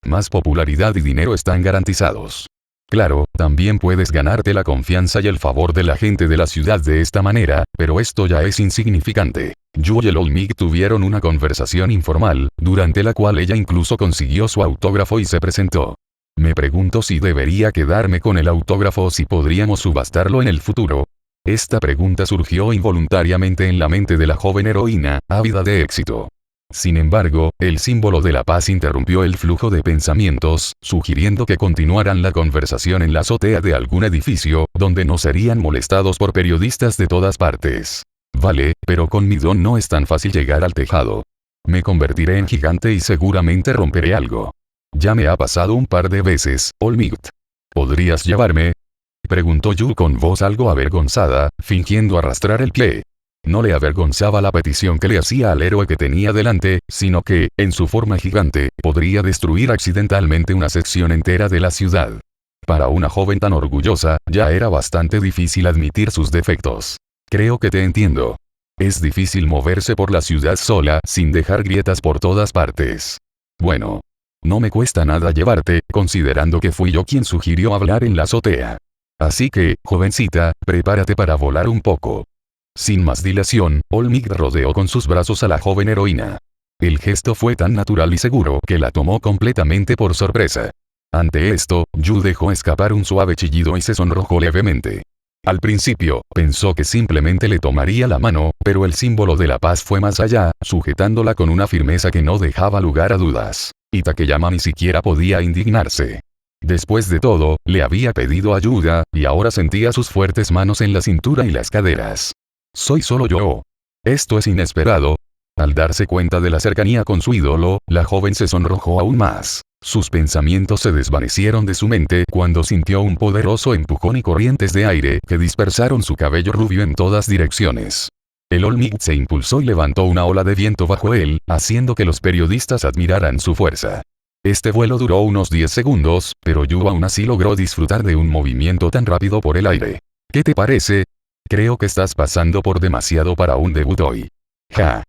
Más popularidad y dinero están garantizados. Claro, también puedes ganarte la confianza y el favor de la gente de la ciudad de esta manera, pero esto ya es insignificante. Yu y el All Might tuvieron una conversación informal, durante la cual ella incluso consiguió su autógrafo y se presentó. Me pregunto si debería quedarme con el autógrafo o si podríamos subastarlo en el futuro. Esta pregunta surgió involuntariamente en la mente de la joven heroína, ávida de éxito. Sin embargo, el símbolo de la paz interrumpió el flujo de pensamientos, sugiriendo que continuaran la conversación en la azotea de algún edificio, donde no serían molestados por periodistas de todas partes. Vale, pero con mi don no es tan fácil llegar al tejado. Me convertiré en gigante y seguramente romperé algo. Ya me ha pasado un par de veces, All Might. ¿Podrías llevarme? Preguntó Yu con voz algo avergonzada, fingiendo arrastrar el pie. No le avergonzaba la petición que le hacía al héroe que tenía delante, sino que, en su forma gigante, podría destruir accidentalmente una sección entera de la ciudad. Para una joven tan orgullosa, ya era bastante difícil admitir sus defectos. Creo que te entiendo. Es difícil moverse por la ciudad sola, sin dejar grietas por todas partes. Bueno. No me cuesta nada llevarte, considerando que fui yo quien sugirió hablar en la azotea. Así que, jovencita, prepárate para volar un poco. Sin más dilación, All Might rodeó con sus brazos a la joven heroína. El gesto fue tan natural y seguro que la tomó completamente por sorpresa. Ante esto, Yu dejó escapar un suave chillido y se sonrojó levemente. Al principio, pensó que simplemente le tomaría la mano, pero el símbolo de la paz fue más allá, sujetándola con una firmeza que no dejaba lugar a dudas. Y Takeyama ni siquiera podía indignarse. Después de todo, le había pedido ayuda, y ahora sentía sus fuertes manos en la cintura y las caderas. ¿Soy solo yo? Esto es inesperado. Al darse cuenta de la cercanía con su ídolo, la joven se sonrojó aún más. Sus pensamientos se desvanecieron de su mente cuando sintió un poderoso empujón y corrientes de aire que dispersaron su cabello rubio en todas direcciones. El All Might se impulsó y levantó una ola de viento bajo él, haciendo que los periodistas admiraran su fuerza. Este vuelo duró unos 10 segundos, pero Yu aún así logró disfrutar de un movimiento tan rápido por el aire. ¿Qué te parece? Creo que estás pasando por demasiado para un debut hoy. Ja.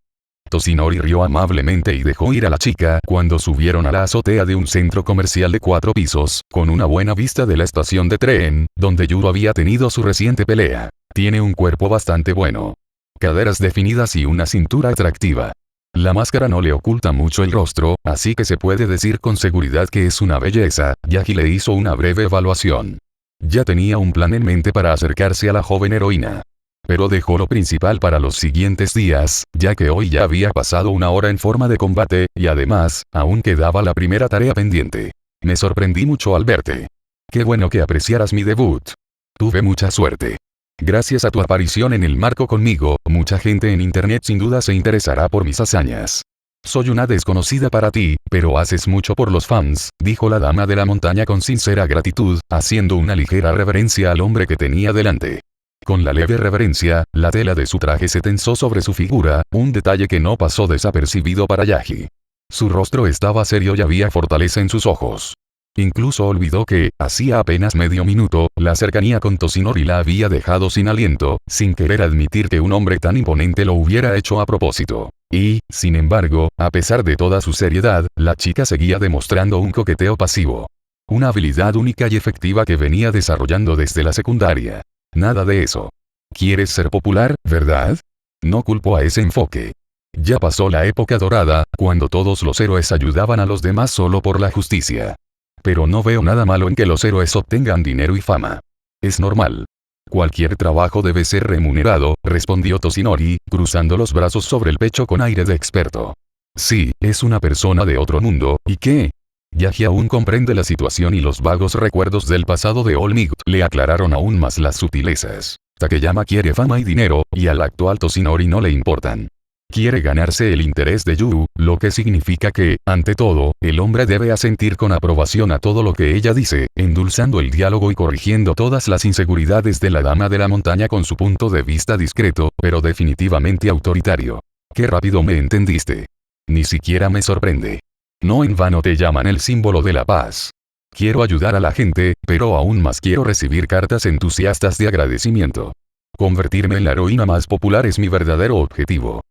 Toshinori rió amablemente y dejó ir a la chica cuando subieron a la azotea de un centro comercial de 4 pisos, con una buena vista de la estación de tren, donde Yu había tenido su reciente pelea. Tiene un cuerpo bastante bueno. Caderas definidas y una cintura atractiva. La máscara no le oculta mucho el rostro, así que se puede decir con seguridad que es una belleza. Yagi le hizo una breve evaluación. Ya tenía un plan en mente para acercarse a la joven heroína. Pero dejó lo principal para los siguientes días, ya que hoy ya había pasado una hora en forma de combate, y además, aún quedaba la primera tarea pendiente. Me sorprendí mucho al verte. Qué bueno que apreciaras mi debut. Tuve mucha suerte. Gracias a tu aparición en el marco conmigo, mucha gente en internet sin duda se interesará por mis hazañas. Soy una desconocida para ti, pero haces mucho por los fans, dijo la dama de la montaña con sincera gratitud, haciendo una ligera reverencia al hombre que tenía delante. Con la leve reverencia, la tela de su traje se tensó sobre su figura, un detalle que no pasó desapercibido para Yagi. Su rostro estaba serio y había fortaleza en sus ojos. Incluso olvidó que, hacía apenas medio minuto, la cercanía con Toshinori la había dejado sin aliento, sin querer admitir que un hombre tan imponente lo hubiera hecho a propósito. Y, sin embargo, a pesar de toda su seriedad, la chica seguía demostrando un coqueteo pasivo. Una habilidad única y efectiva que venía desarrollando desde la secundaria. Nada de eso. ¿Quieres ser popular, verdad? No culpo a ese enfoque. Ya pasó la época dorada, cuando todos los héroes ayudaban a los demás solo por la justicia. Pero no veo nada malo en que los héroes obtengan dinero y fama. Es normal. Cualquier trabajo debe ser remunerado, respondió Toshinori, cruzando los brazos sobre el pecho con aire de experto. Sí, es una persona de otro mundo, ¿y qué? Yagi aún comprende la situación y los vagos recuerdos del pasado de All Might le aclararon aún más las sutilezas. Takeyama quiere fama y dinero, y al actual Toshinori no le importan. Quiere ganarse el interés de Yu, lo que significa que, ante todo, el hombre debe asentir con aprobación a todo lo que ella dice, endulzando el diálogo y corrigiendo todas las inseguridades de la dama de la montaña con su punto de vista discreto, pero definitivamente autoritario. ¡Qué rápido me entendiste! Ni siquiera me sorprende. No en vano te llaman el símbolo de la paz. Quiero ayudar a la gente, pero aún más quiero recibir cartas entusiastas de agradecimiento. Convertirme en la heroína más popular es mi verdadero objetivo.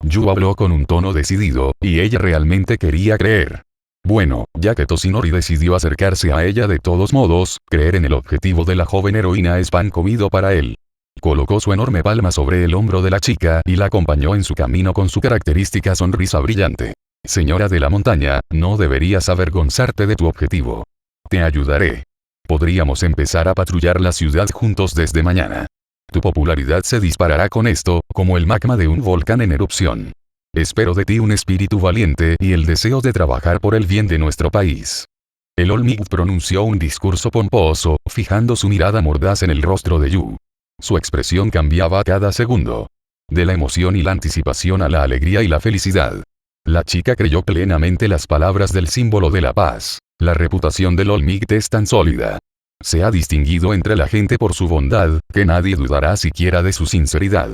Yu habló con un tono decidido, y ella realmente quería creer. Bueno, ya que Toshinori decidió acercarse a ella de todos modos, creer en el objetivo de la joven heroína es pan comido para él. Colocó su enorme palma sobre el hombro de la chica y la acompañó en su camino con su característica sonrisa brillante. Señora de la montaña, no deberías avergonzarte de tu objetivo. Te ayudaré. Podríamos empezar a patrullar la ciudad juntos desde mañana. Tu popularidad se disparará con esto, como el magma de un volcán en erupción. Espero de ti un espíritu valiente y el deseo de trabajar por el bien de nuestro país. El Olmig pronunció un discurso pomposo, fijando su mirada mordaz en el rostro de Yu. Su expresión cambiaba cada segundo. De la emoción y la anticipación a la alegría y la felicidad. La chica creyó plenamente las palabras del símbolo de la paz. La reputación del Olmig es tan sólida. Se ha distinguido entre la gente por su bondad, que nadie dudará siquiera de su sinceridad.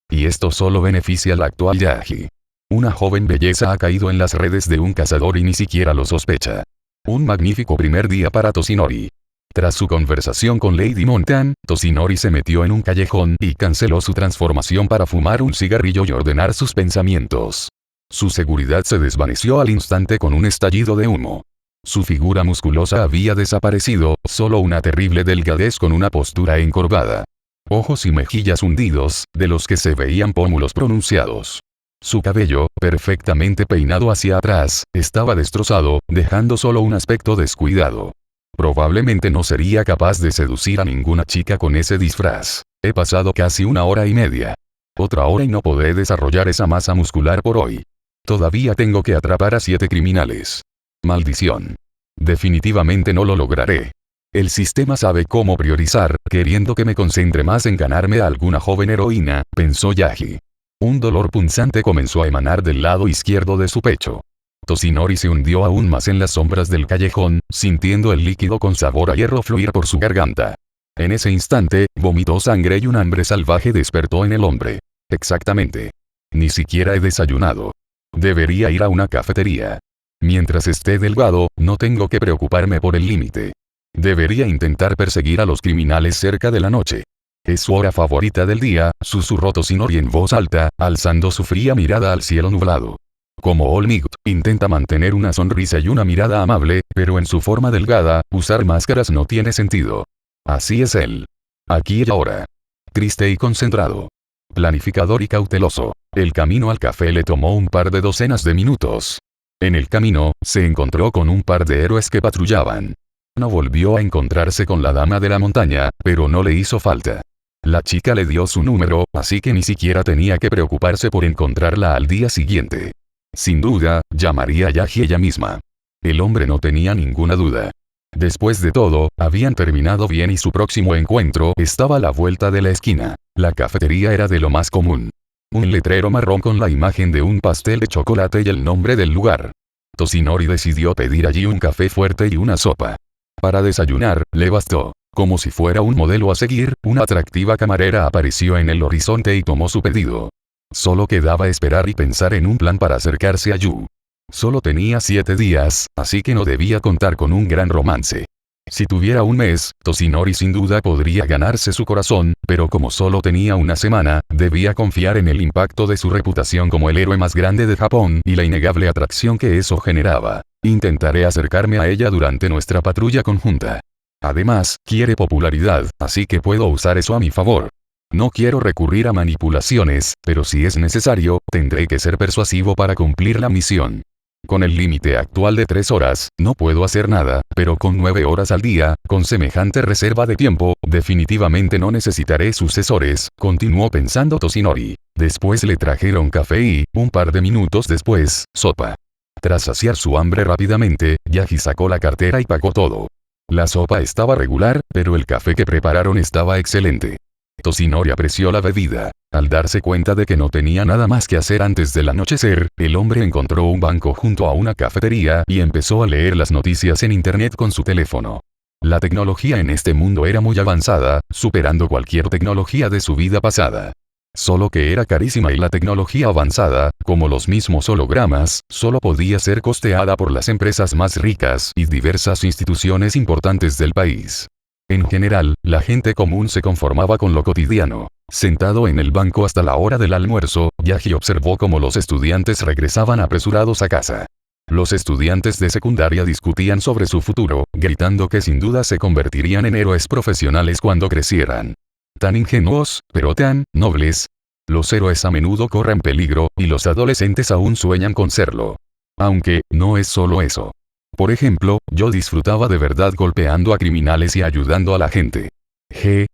Y esto solo beneficia al actual Yaji. Una joven belleza ha caído en las redes de un cazador y ni siquiera lo sospecha. Un magnífico primer día para Toshinori. Tras su conversación con Lady Montan, Toshinori se metió en un callejón y canceló su transformación para fumar un cigarrillo y ordenar sus pensamientos. Su seguridad se desvaneció al instante con un estallido de humo. Su figura musculosa había desaparecido, solo una terrible delgadez con una postura encorvada. Ojos y mejillas hundidos, de los que se veían pómulos pronunciados. Su cabello, perfectamente peinado hacia atrás, estaba destrozado, dejando solo un aspecto descuidado. Probablemente no sería capaz de seducir a ninguna chica con ese disfraz. He pasado casi 1 hora y media. Otra hora y no podré desarrollar esa masa muscular por hoy. Todavía tengo que atrapar a 7 criminales. Maldición. Definitivamente no lo lograré. El sistema sabe cómo priorizar, queriendo que me concentre más en ganarme a alguna joven heroína, pensó Yaji. Un dolor punzante comenzó a emanar del lado izquierdo de su pecho. Toshinori se hundió aún más en las sombras del callejón, sintiendo el líquido con sabor a hierro fluir por su garganta. En ese instante, vomitó sangre y un hambre salvaje despertó en el hombre. Exactamente. Ni siquiera he desayunado. Debería ir a una cafetería. Mientras esté delgado, no tengo que preocuparme por el límite. Debería intentar perseguir a los criminales cerca de la noche. Es su hora favorita del día, susurró Toshinori en voz alta, alzando su fría mirada al cielo nublado. Como Olmig, intenta mantener una sonrisa y una mirada amable, pero en su forma delgada, usar máscaras no tiene sentido. Así es él. Aquí y ahora. Triste y concentrado. Planificador y cauteloso. El camino al café le tomó un par de docenas de minutos. En el camino, se encontró con un par de héroes que patrullaban. No volvió a encontrarse con la dama de la montaña, pero no le hizo falta. La chica le dio su número, así que ni siquiera tenía que preocuparse por encontrarla al día siguiente. Sin duda, llamaría a Yaji ella misma. El hombre no tenía ninguna duda. Después de todo, habían terminado bien y su próximo encuentro estaba a la vuelta de la esquina. La cafetería era de lo más común. Un letrero marrón con la imagen de un pastel de chocolate y el nombre del lugar. Toshinori decidió pedir allí un café fuerte y una sopa. Para desayunar, le bastó. Como si fuera un modelo a seguir, una atractiva camarera apareció en el horizonte y tomó su pedido. Solo quedaba esperar y pensar en un plan para acercarse a Yu. Solo tenía 7 días, así que no debía contar con un gran romance. Si tuviera un mes, Toshinori sin duda podría ganarse su corazón, pero como solo tenía una semana, debía confiar en el impacto de su reputación como el héroe más grande de Japón y la innegable atracción que eso generaba. Intentaré acercarme a ella durante nuestra patrulla conjunta. Además, quiere popularidad, así que puedo usar eso a mi favor. No quiero recurrir a manipulaciones, pero si es necesario, tendré que ser persuasivo para cumplir la misión. Con el límite actual de 3 horas, no puedo hacer nada, pero con 9 horas al día, con semejante reserva de tiempo, definitivamente no necesitaré sucesores, continuó pensando Toshinori. Después le trajeron café y, un par de minutos después, sopa. Tras saciar su hambre rápidamente, Yaji sacó la cartera y pagó todo. La sopa estaba regular, pero el café que prepararon estaba excelente. Toshinori apreció la bebida. Al darse cuenta de que no tenía nada más que hacer antes del anochecer, el hombre encontró un banco junto a una cafetería y empezó a leer las noticias en internet con su teléfono. La tecnología en este mundo era muy avanzada, superando cualquier tecnología de su vida pasada. Solo que era carísima y la tecnología avanzada, como los mismos hologramas, solo podía ser costeada por las empresas más ricas y diversas instituciones importantes del país. En general, la gente común se conformaba con lo cotidiano. Sentado en el banco hasta la hora del almuerzo, Yaji observó cómo los estudiantes regresaban apresurados a casa. Los estudiantes de secundaria discutían sobre su futuro, gritando que sin duda se convertirían en héroes profesionales cuando crecieran. Tan ingenuos, pero tan nobles. Los héroes a menudo corren peligro, y los adolescentes aún sueñan con serlo. Aunque, no es solo eso. Por ejemplo, yo disfrutaba de verdad golpeando a criminales y ayudando a la gente.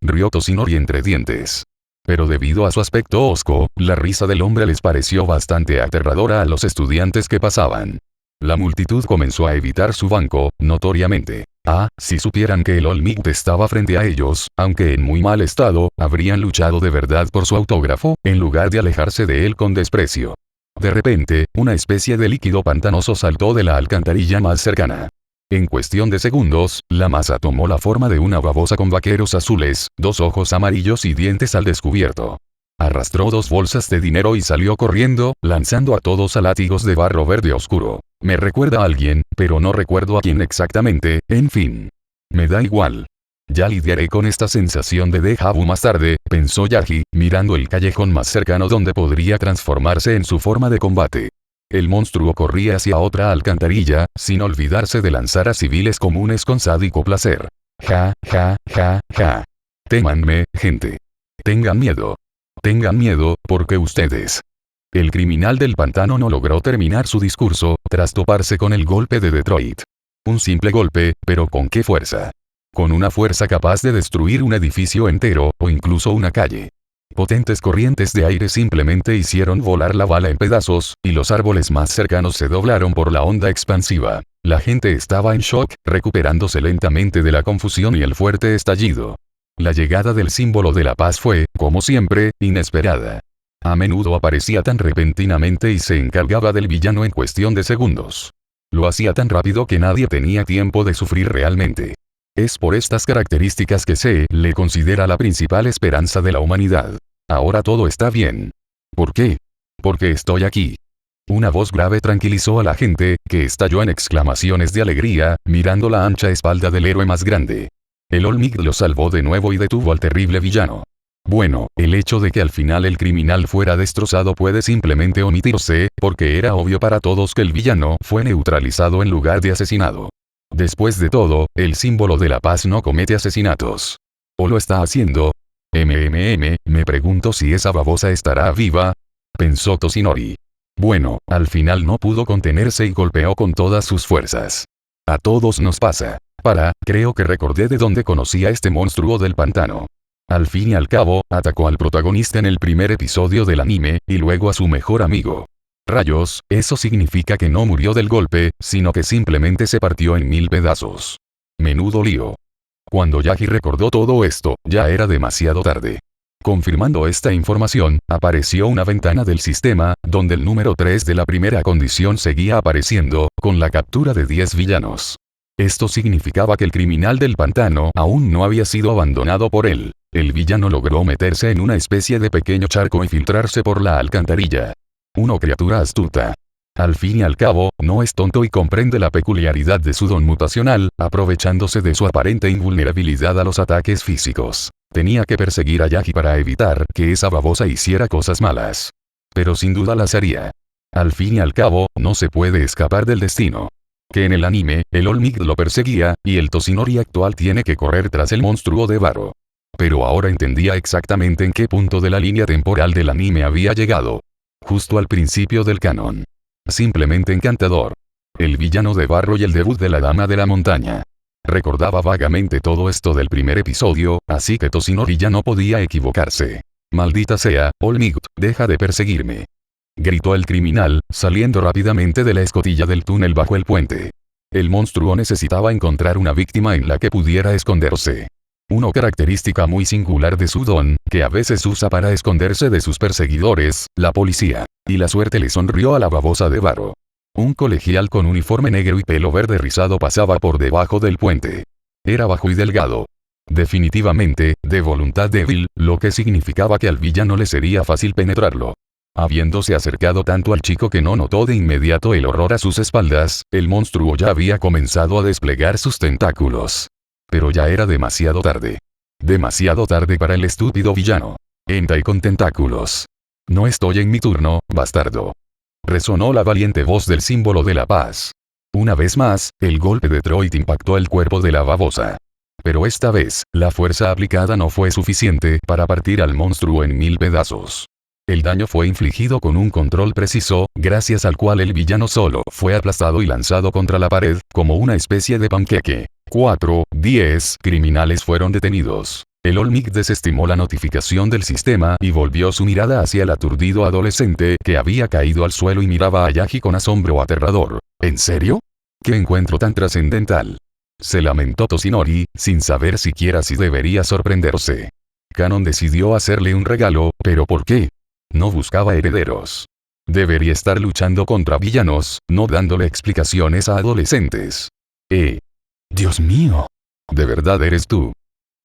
Rió Toshinori entre dientes. Pero debido a su aspecto hosco, la risa del hombre les pareció bastante aterradora a los estudiantes que pasaban. La multitud comenzó a evitar su banco, notoriamente. Si supieran que el Olmigt estaba frente a ellos, aunque en muy mal estado, habrían luchado de verdad por su autógrafo, en lugar de alejarse de él con desprecio. De repente, una especie de líquido pantanoso saltó de la alcantarilla más cercana. En cuestión de segundos, la masa tomó la forma de una babosa con vaqueros azules, 2 ojos amarillos y dientes al descubierto. Arrastró 2 bolsas de dinero y salió corriendo, lanzando a todos a látigos de barro verde oscuro. Me recuerda a alguien, pero no recuerdo a quién exactamente, en fin. Me da igual. Ya lidiaré con esta sensación de déjà vu más tarde, pensó Yaji, mirando el callejón más cercano donde podría transformarse en su forma de combate. El monstruo corría hacia otra alcantarilla, sin olvidarse de lanzar a civiles comunes con sádico placer. Ja. Témanme, gente. Tengan miedo. Tengan miedo, porque ustedes. El criminal del pantano no logró terminar su discurso, tras toparse con el golpe de Detroit. Un simple golpe, pero ¿con qué fuerza? Con una fuerza capaz de destruir un edificio entero, o incluso una calle. Potentes corrientes de aire simplemente hicieron volar la bala en pedazos, y los árboles más cercanos se doblaron por la onda expansiva. La gente estaba en shock, recuperándose lentamente de la confusión y el fuerte estallido. La llegada del símbolo de la paz fue, como siempre, inesperada. A menudo aparecía tan repentinamente y se encargaba del villano en cuestión de segundos. Lo hacía tan rápido que nadie tenía tiempo de sufrir realmente. Es por estas características que se le considera la principal esperanza de la humanidad. Ahora todo está bien. ¿Por qué? Porque estoy aquí. Una voz grave tranquilizó a la gente, que estalló en exclamaciones de alegría, mirando la ancha espalda del héroe más grande. El Olmigt lo salvó de nuevo y detuvo al terrible villano. Bueno, el hecho de que al final el criminal fuera destrozado puede simplemente omitirse, porque era obvio para todos que el villano fue neutralizado en lugar de asesinado. Después de todo, el símbolo de la paz no comete asesinatos. ¿O lo está haciendo? Me pregunto si esa babosa estará viva, pensó Toshinori. Bueno, al final no pudo contenerse y golpeó con todas sus fuerzas. A todos nos pasa. Creo que recordé de dónde conocí a este monstruo del pantano. Al fin y al cabo, atacó al protagonista en el primer episodio del anime, y luego a su mejor amigo. Rayos, eso significa que no murió del golpe, sino que simplemente se partió en 1000 pedazos. Menudo lío. Cuando Yaji recordó todo esto, ya era demasiado tarde. Confirmando esta información, apareció una ventana del sistema, donde el número 3 de la primera condición seguía apareciendo, con la captura de 10 villanos. Esto significaba que el criminal del pantano aún no había sido abandonado por él. El villano logró meterse en una especie de pequeño charco y filtrarse por la alcantarilla. Una criatura astuta. Al fin y al cabo, no es tonto y comprende la peculiaridad de su don mutacional, aprovechándose de su aparente invulnerabilidad a los ataques físicos. Tenía que perseguir a Yaji para evitar que esa babosa hiciera cosas malas. Pero sin duda las haría. Al fin y al cabo, no se puede escapar del destino. Que en el anime, el Olmigt lo perseguía, y el Toshinori actual tiene que correr tras el monstruo de barro. Pero ahora entendía exactamente en qué punto de la línea temporal del anime había llegado. Justo al principio del canon. Simplemente encantador. El villano de barro y el debut de la dama de la montaña. Recordaba vagamente todo esto del primer episodio, así que Toshinori ya no podía equivocarse. Maldita sea, Olmigt, deja de perseguirme. Gritó el criminal, saliendo rápidamente de la escotilla del túnel bajo el puente. El monstruo necesitaba encontrar una víctima en la que pudiera esconderse. Una característica muy singular de su don, que a veces usa para esconderse de sus perseguidores, la policía. Y la suerte le sonrió a la babosa de Barro. Un colegial con uniforme negro y pelo verde rizado pasaba por debajo del puente. Era bajo y delgado. Definitivamente, de voluntad débil, lo que significaba que al villano le sería fácil penetrarlo. Habiéndose acercado tanto al chico que no notó de inmediato el horror a sus espaldas, el monstruo ya había comenzado a desplegar sus tentáculos. Pero ya era demasiado tarde. Demasiado tarde para el estúpido villano. Hentai con tentáculos. No estoy en mi turno, bastardo. Resonó la valiente voz del símbolo de la paz. Una vez más, el golpe de Troit impactó el cuerpo de la babosa. Pero esta vez, la fuerza aplicada no fue suficiente para partir al monstruo en 1000 pedazos. El daño fue infligido con un control preciso, gracias al cual el villano solo fue aplastado y lanzado contra la pared, como una especie de panqueque. 10 criminales fueron detenidos. El Olmec desestimó la notificación del sistema y volvió su mirada hacia el aturdido adolescente que había caído al suelo y miraba a Yagi con asombro aterrador. ¿En serio? ¿Qué encuentro tan trascendental? Se lamentó Toshinori, sin saber siquiera si debería sorprenderse. Kanon decidió hacerle un regalo, pero ¿por qué? No buscaba herederos. Debería estar luchando contra villanos, no dándole explicaciones a adolescentes. Dios mío. ¿De verdad eres tú?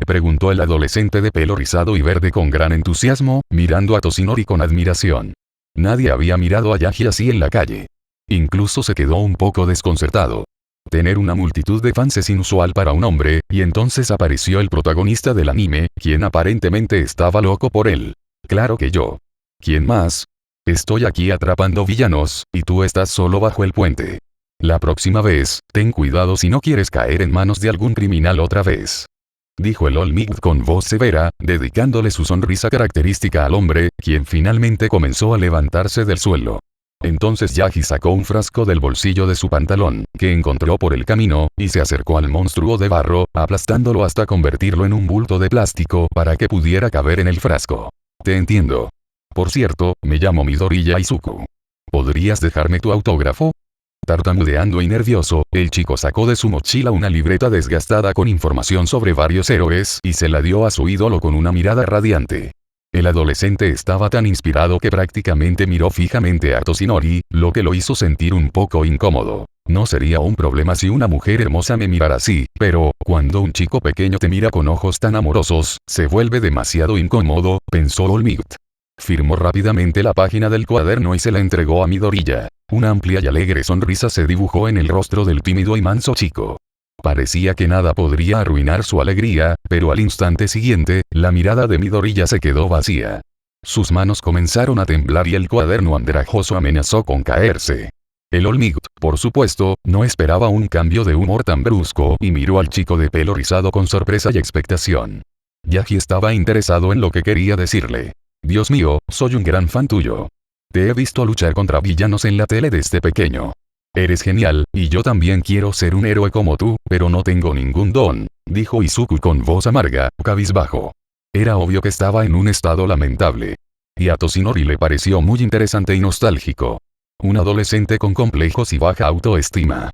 Preguntó el adolescente de pelo rizado y verde con gran entusiasmo, mirando a Toshinori con admiración. Nadie había mirado a Yagi así en la calle. Incluso se quedó un poco desconcertado. Tener una multitud de fans es inusual para un hombre, y entonces apareció el protagonista del anime, quien aparentemente estaba loco por él. Claro que yo. ¿Quién más? Estoy aquí atrapando villanos, y tú estás solo bajo el puente. La próxima vez, ten cuidado si no quieres caer en manos de algún criminal otra vez. Dijo el Olmec con voz severa, dedicándole su sonrisa característica al hombre, quien finalmente comenzó a levantarse del suelo. Entonces Yagi sacó un frasco del bolsillo de su pantalón, que encontró por el camino, y se acercó al monstruo de barro, aplastándolo hasta convertirlo en un bulto de plástico para que pudiera caber en el frasco. Te entiendo. Por cierto, me llamo Midoriya Izuku. ¿Podrías dejarme tu autógrafo? Tartamudeando y nervioso, el chico sacó de su mochila una libreta desgastada con información sobre varios héroes y se la dio a su ídolo con una mirada radiante. El adolescente estaba tan inspirado que prácticamente miró fijamente a Toshinori, lo que lo hizo sentir un poco incómodo. No sería un problema si una mujer hermosa me mirara así, pero, cuando un chico pequeño te mira con ojos tan amorosos, se vuelve demasiado incómodo, pensó Olmec. Firmó rápidamente la página del cuaderno y se la entregó a Midoriya. Una amplia y alegre sonrisa se dibujó en el rostro del tímido y manso chico. Parecía que nada podría arruinar su alegría, pero al instante siguiente, la mirada de Midoriya se quedó vacía. Sus manos comenzaron a temblar y el cuaderno andrajoso amenazó con caerse. El Olmec, por supuesto, no esperaba un cambio de humor tan brusco y miró al chico de pelo rizado con sorpresa y expectación. Yagi estaba interesado en lo que quería decirle. Dios mío, soy un gran fan tuyo. Te he visto luchar contra villanos en la tele desde pequeño. Eres genial, y yo también quiero ser un héroe como tú, pero no tengo ningún don, dijo Izuku con voz amarga, cabizbajo. Era obvio que estaba en un estado lamentable. Y a Toshinori le pareció muy interesante y nostálgico. Un adolescente con complejos y baja autoestima.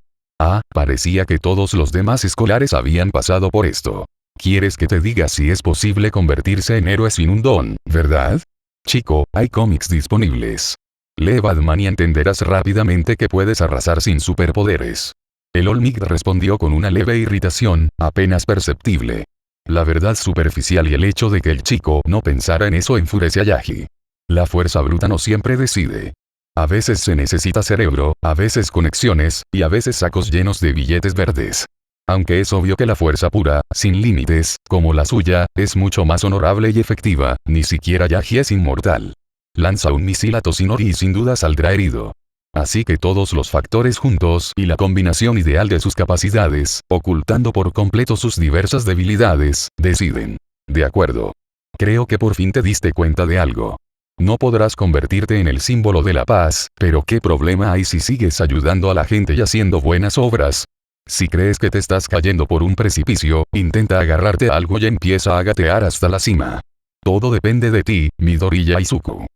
Parecía que todos los demás escolares habían pasado por esto. ¿Quieres que te diga si es posible convertirse en héroe sin un don, verdad? Chico, hay cómics disponibles. Lee Batman y entenderás rápidamente que puedes arrasar sin superpoderes. El Olmec respondió con una leve irritación, apenas perceptible. La verdad superficial y el hecho de que el chico no pensara en eso enfurece a Yagi. La fuerza bruta no siempre decide. A veces se necesita cerebro, a veces conexiones, y a veces sacos llenos de billetes verdes. Aunque es obvio que la fuerza pura, sin límites, como la suya, es mucho más honorable y efectiva, ni siquiera Yagi es inmortal. Lanza un misil a Toshinori y sin duda saldrá herido. Así que todos los factores juntos y la combinación ideal de sus capacidades, ocultando por completo sus diversas debilidades, deciden. De acuerdo. Creo que por fin te diste cuenta de algo. No podrás convertirte en el símbolo de la paz, pero ¿qué problema hay si sigues ayudando a la gente y haciendo buenas obras? Si crees que te estás cayendo por un precipicio, intenta agarrarte a algo y empieza a gatear hasta la cima. Todo depende de ti, Midoriya Izuku.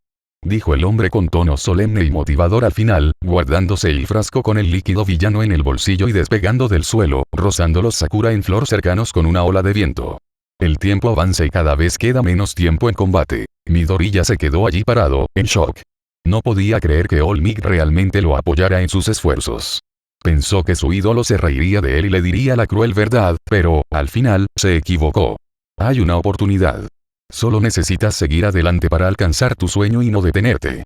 Dijo el hombre con tono solemne y motivador al final, guardándose el frasco con el líquido villano en el bolsillo y despegando del suelo, rozando los sakura en flor cercanos con una ola de viento. El tiempo avanza y cada vez queda menos tiempo en combate. Midoriya se quedó allí parado, en shock. No podía creer que All Might realmente lo apoyara en sus esfuerzos. Pensó que su ídolo se reiría de él y le diría la cruel verdad, pero, al final, se equivocó. Hay una oportunidad. Solo necesitas seguir adelante para alcanzar tu sueño y no detenerte.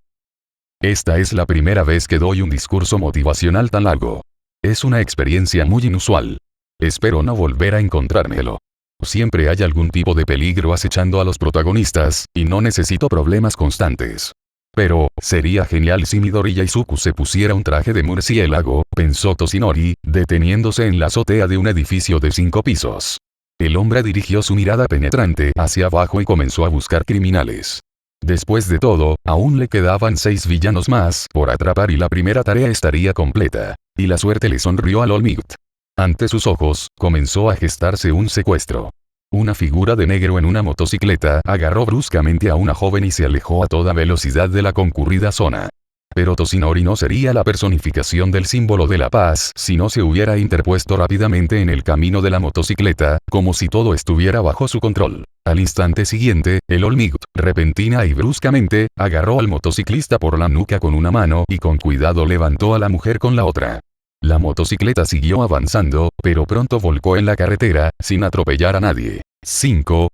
Esta es la primera vez que doy un discurso motivacional tan largo. Es una experiencia muy inusual. Espero no volver a encontrármelo. Siempre hay algún tipo de peligro acechando a los protagonistas, y no necesito problemas constantes. Pero, sería genial si Midoriya Izuku se pusiera un traje de murciélago, pensó Toshinori, deteniéndose en la azotea de un edificio de 5 pisos. El hombre dirigió su mirada penetrante hacia abajo y comenzó a buscar criminales. Después de todo, aún le quedaban 6 villanos más por atrapar y la primera tarea estaría completa. Y la suerte le sonrió al All Might. Ante sus ojos, comenzó a gestarse un secuestro. Una figura de negro en una motocicleta agarró bruscamente a una joven y se alejó a toda velocidad de la concurrida zona. Pero Toshinori no sería la personificación del símbolo de la paz si no se hubiera interpuesto rápidamente en el camino de la motocicleta, como si todo estuviera bajo su control. Al instante siguiente, el All Might, repentina y bruscamente, agarró al motociclista por la nuca con una mano y con cuidado levantó a la mujer con la otra. La motocicleta siguió avanzando, pero pronto volcó en la carretera, sin atropellar a nadie.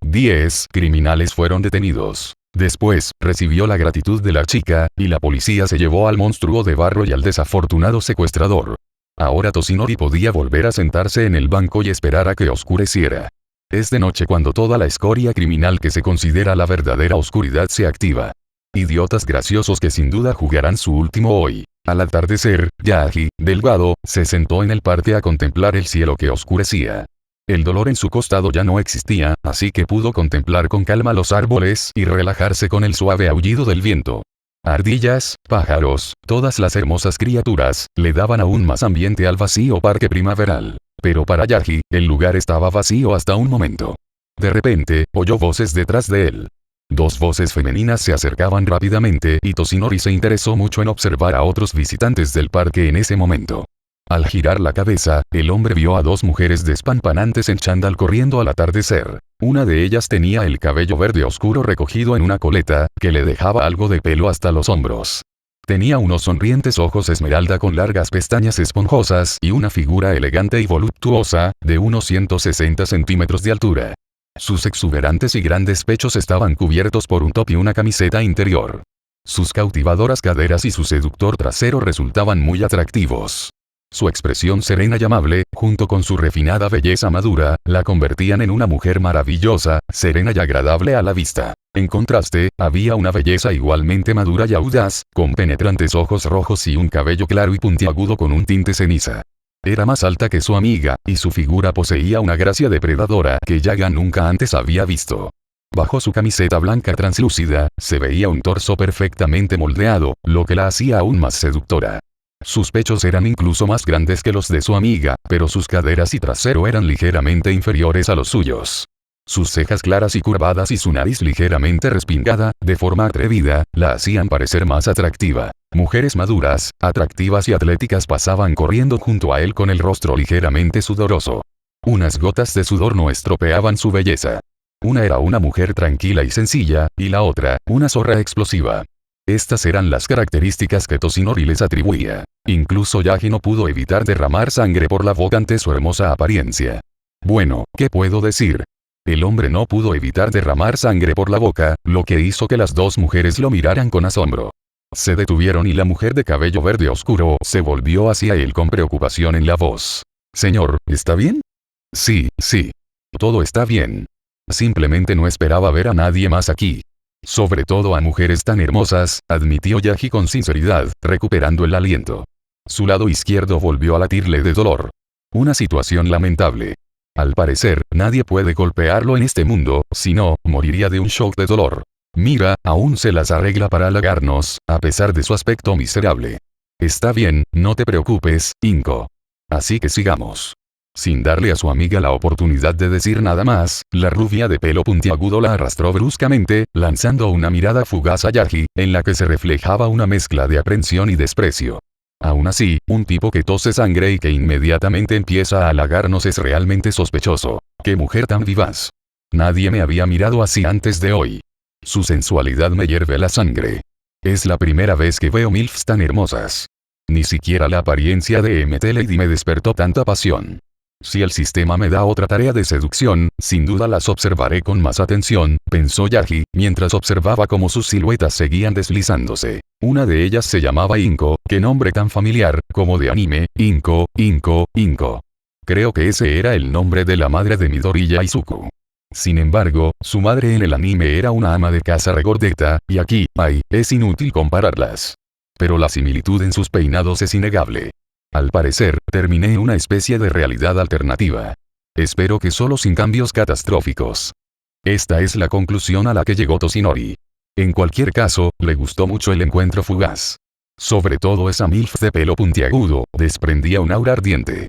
10 criminales fueron detenidos. Después, recibió la gratitud de la chica, y la policía se llevó al monstruo de barro y al desafortunado secuestrador. Ahora Toshinori podía volver a sentarse en el banco y esperar a que oscureciera. Es de noche cuando toda la escoria criminal que se considera la verdadera oscuridad se activa. Idiotas graciosos que sin duda jugarán su último hoy. Al atardecer, Yaji, delgado, se sentó en el parque a contemplar el cielo que oscurecía. El dolor en su costado ya no existía, así que pudo contemplar con calma los árboles y relajarse con el suave aullido del viento. Ardillas, pájaros, todas las hermosas criaturas, le daban aún más ambiente al vacío parque primaveral. Pero para Yaji, el lugar estaba vacío hasta un momento. De repente, oyó voces detrás de él. 2 voces femeninas se acercaban rápidamente y Toshinori se interesó mucho en observar a otros visitantes del parque en ese momento. Al girar la cabeza, el hombre vio a 2 mujeres despampanantes en chándal corriendo al atardecer. Una de ellas tenía el cabello verde oscuro recogido en una coleta, que le dejaba algo de pelo hasta los hombros. Tenía unos sonrientes ojos esmeralda con largas pestañas esponjosas y una figura elegante y voluptuosa, de unos 160 centímetros de altura. Sus exuberantes y grandes pechos estaban cubiertos por un top y una camiseta interior. Sus cautivadoras caderas y su seductor trasero resultaban muy atractivos. Su expresión serena y amable, junto con su refinada belleza madura, la convertían en una mujer maravillosa, serena y agradable a la vista. En contraste, había una belleza igualmente madura y audaz, con penetrantes ojos rojos y un cabello claro y puntiagudo con un tinte ceniza. Era más alta que su amiga, y su figura poseía una gracia depredadora que Yaga nunca antes había visto. Bajo su camiseta blanca translúcida, se veía un torso perfectamente moldeado, lo que la hacía aún más seductora. Sus pechos eran incluso más grandes que los de su amiga, pero sus caderas y trasero eran ligeramente inferiores a los suyos. Sus cejas claras y curvadas y su nariz ligeramente respingada, de forma atrevida, la hacían parecer más atractiva. Mujeres maduras, atractivas y atléticas pasaban corriendo junto a él con el rostro ligeramente sudoroso. Unas gotas de sudor no estropeaban su belleza. Una era una mujer tranquila y sencilla, y la otra, una zorra explosiva. Estas eran las características que Toshinori les atribuía. Incluso Yaji no pudo evitar derramar sangre por la boca ante su hermosa apariencia. Bueno, ¿qué puedo decir? El hombre no pudo evitar derramar sangre por la boca, lo que hizo que las 2 mujeres lo miraran con asombro. Se detuvieron y la mujer de cabello verde oscuro se volvió hacia él con preocupación en la voz. Señor, ¿está bien? Sí. Todo está bien. Simplemente no esperaba ver a nadie más aquí. Sobre todo a mujeres tan hermosas, admitió Yaji con sinceridad, recuperando el aliento. Su lado izquierdo volvió a latirle de dolor. Una situación lamentable. Al parecer, nadie puede golpearlo en este mundo, si no, moriría de un shock de dolor. Mira, aún se las arregla para halagarnos, a pesar de su aspecto miserable. Está bien, no te preocupes, Inko. Así que sigamos. Sin darle a su amiga la oportunidad de decir nada más, la rubia de pelo puntiagudo la arrastró bruscamente, lanzando una mirada fugaz a Yaji, en la que se reflejaba una mezcla de aprensión y desprecio. Aún así, un tipo que tose sangre y que inmediatamente empieza a halagarnos es realmente sospechoso. ¡Qué mujer tan vivaz! Nadie me había mirado así antes de hoy. Su sensualidad me hierve la sangre. Es la primera vez que veo milfs tan hermosas. Ni siquiera la apariencia de MT Lady me despertó tanta pasión. Si el sistema me da otra tarea de seducción, sin duda las observaré con más atención, pensó Yaji, mientras observaba cómo sus siluetas seguían deslizándose. Una de ellas se llamaba Inko, qué nombre tan familiar, como de anime, Inko, Inko, Inko. Creo que ese era el nombre de la madre de Midoriya Izuku. Sin embargo, su madre en el anime era una ama de casa regordeta, y aquí, es inútil compararlas. Pero la similitud en sus peinados es innegable. Al parecer, terminé una especie de realidad alternativa. Espero que solo sin cambios catastróficos. Esta es la conclusión a la que llegó Toshinori. En cualquier caso, le gustó mucho el encuentro fugaz. Sobre todo esa milf de pelo puntiagudo, desprendía un aura ardiente.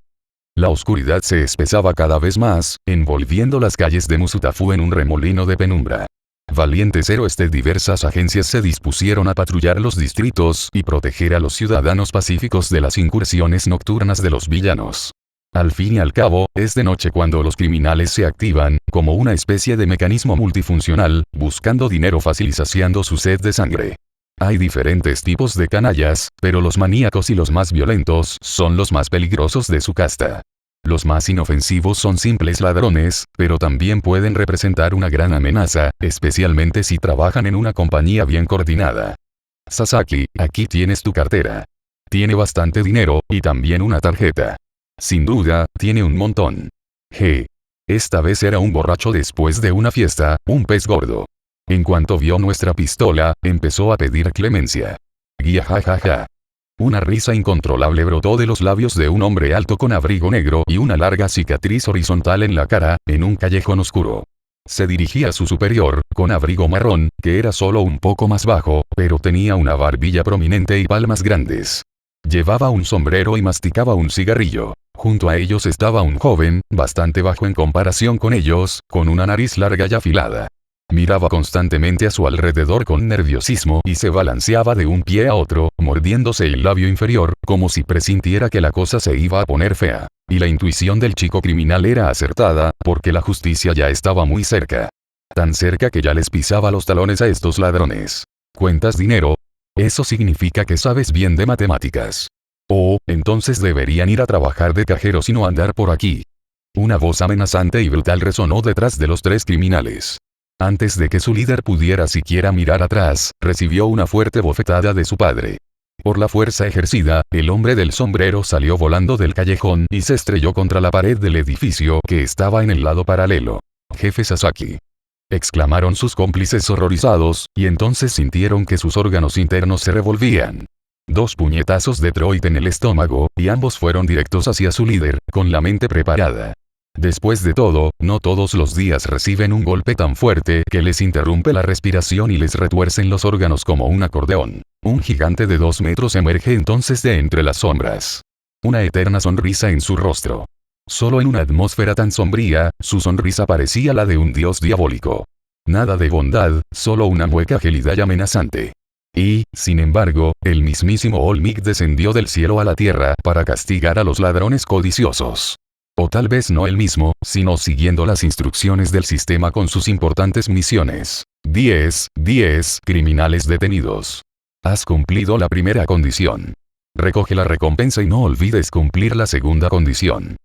La oscuridad se espesaba cada vez más, envolviendo las calles de Musutafu en un remolino de penumbra. Valientes héroes de diversas agencias se dispusieron a patrullar los distritos y proteger a los ciudadanos pacíficos de las incursiones nocturnas de los villanos. Al fin y al cabo, es de noche cuando los criminales se activan, como una especie de mecanismo multifuncional, buscando dinero fácil y saciando su sed de sangre. Hay diferentes tipos de canallas, pero los maníacos y los más violentos son los más peligrosos de su casta. Los más inofensivos son simples ladrones, pero también pueden representar una gran amenaza, especialmente si trabajan en una compañía bien coordinada. Sasaki, aquí tienes tu cartera. Tiene bastante dinero, y también una tarjeta. Sin duda, tiene un montón. Esta vez era un borracho después de una fiesta, un pez gordo. En cuanto vio nuestra pistola, empezó a pedir clemencia. Guía jajaja. Una risa incontrolable brotó de los labios de un hombre alto con abrigo negro y una larga cicatriz horizontal en la cara, en un callejón oscuro. Se dirigía a su superior, con abrigo marrón, que era solo un poco más bajo, pero tenía una barbilla prominente y palmas grandes. Llevaba un sombrero y masticaba un cigarrillo. Junto a ellos estaba un joven, bastante bajo en comparación con ellos, con una nariz larga y afilada. Miraba constantemente a su alrededor con nerviosismo y se balanceaba de un pie a otro, mordiéndose el labio inferior, como si presintiera que la cosa se iba a poner fea. Y la intuición del chico criminal era acertada, porque la justicia ya estaba muy cerca. Tan cerca que ya les pisaba los talones a estos ladrones. ¿Cuentas dinero? Eso significa que sabes bien de matemáticas. Oh, entonces deberían ir a trabajar de cajeros y no andar por aquí. Una voz amenazante y brutal resonó detrás de los tres criminales. Antes de que su líder pudiera siquiera mirar atrás, recibió una fuerte bofetada de su padre. Por la fuerza ejercida, el hombre del sombrero salió volando del callejón y se estrelló contra la pared del edificio que estaba en el lado paralelo. Jefe Sasaki. Exclamaron sus cómplices horrorizados, y entonces sintieron que sus órganos internos se revolvían. 2 puñetazos de Detroit en el estómago, y ambos fueron directos hacia su líder, con la mente preparada. Después de todo, no todos los días reciben un golpe tan fuerte que les interrumpe la respiración y les retuercen los órganos como un acordeón. Un gigante de 2 metros emerge entonces de entre las sombras. Una eterna sonrisa en su rostro. Solo en una atmósfera tan sombría, su sonrisa parecía la de un dios diabólico. Nada de bondad, solo una mueca gélida y amenazante. Y, sin embargo, el mismísimo Olmec descendió del cielo a la tierra para castigar a los ladrones codiciosos. O tal vez no él mismo, sino siguiendo las instrucciones del sistema con sus importantes misiones. 10 criminales detenidos. Has cumplido la primera condición. Recoge la recompensa y no olvides cumplir la segunda condición.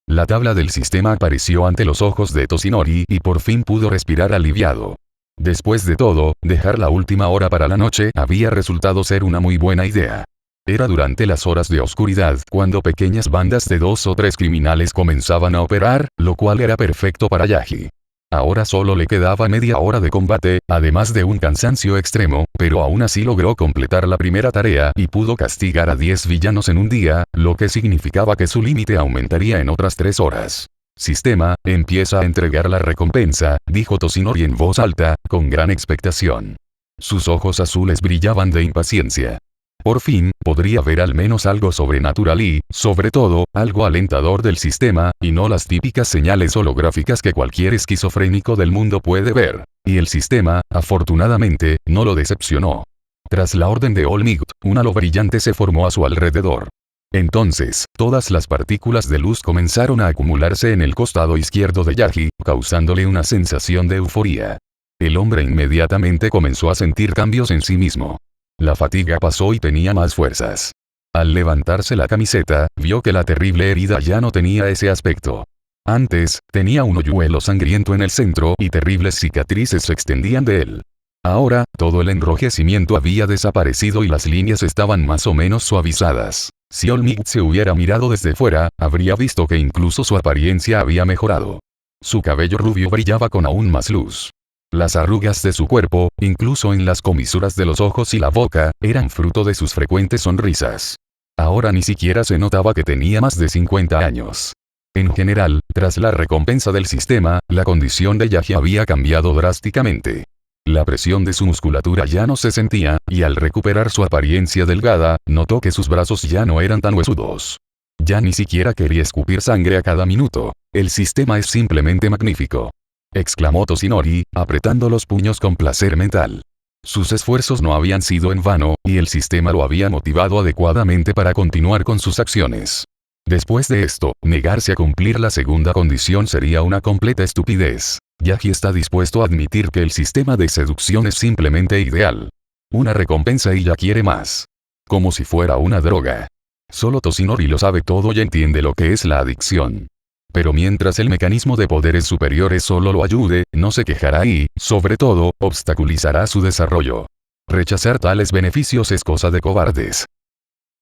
La tabla del sistema apareció ante los ojos de Toshinori y por fin pudo respirar aliviado. Después de todo, dejar la última hora para la noche había resultado ser una muy buena idea. Era durante las horas de oscuridad cuando pequeñas bandas de 2 o 3 criminales comenzaban a operar, lo cual era perfecto para Yaji. Ahora solo le quedaba media hora de combate, además de un cansancio extremo, pero aún así logró completar la primera tarea y pudo castigar a 10 villanos en un día, lo que significaba que su límite aumentaría en otras 3 horas. Sistema, empieza a entregar la recompensa, dijo Toshinori en voz alta, con gran expectación. Sus ojos azules brillaban de impaciencia. Por fin, podría ver al menos algo sobrenatural y, sobre todo, algo alentador del sistema, y no las típicas señales holográficas que cualquier esquizofrénico del mundo puede ver. Y el sistema, afortunadamente, no lo decepcionó. Tras la orden de Olmec, un halo brillante se formó a su alrededor. Entonces, todas las partículas de luz comenzaron a acumularse en el costado izquierdo de Yaji, causándole una sensación de euforia. El hombre inmediatamente comenzó a sentir cambios en sí mismo. La fatiga pasó y tenía más fuerzas. Al levantarse la camiseta, vio que la terrible herida ya no tenía ese aspecto. Antes, tenía un hoyuelo sangriento en el centro y terribles cicatrices se extendían de él. Ahora, todo el enrojecimiento había desaparecido y las líneas estaban más o menos suavizadas. Si Olmigt se hubiera mirado desde fuera, habría visto que incluso su apariencia había mejorado. Su cabello rubio brillaba con aún más luz. Las arrugas de su cuerpo, incluso en las comisuras de los ojos y la boca, eran fruto de sus frecuentes sonrisas. Ahora ni siquiera se notaba que tenía más de 50 años. En general, tras la recompensa del sistema, la condición de Yaji había cambiado drásticamente. La presión de su musculatura ya no se sentía, y al recuperar su apariencia delgada, notó que sus brazos ya no eran tan huesudos. Ya ni siquiera quería escupir sangre a cada minuto. El sistema es simplemente magnífico, exclamó Toshinori, apretando los puños con placer mental. Sus esfuerzos no habían sido en vano, y el sistema lo había motivado adecuadamente para continuar con sus acciones. Después de esto, negarse a cumplir la segunda condición sería una completa estupidez. Yaji está dispuesto a admitir que el sistema de seducción es simplemente ideal. Una recompensa y ya quiere más. Como si fuera una droga. Solo Toshinori lo sabe todo y entiende lo que es la adicción. Pero mientras el mecanismo de poderes superiores solo lo ayude, no se quejará y, sobre todo, obstaculizará su desarrollo. Rechazar tales beneficios es cosa de cobardes.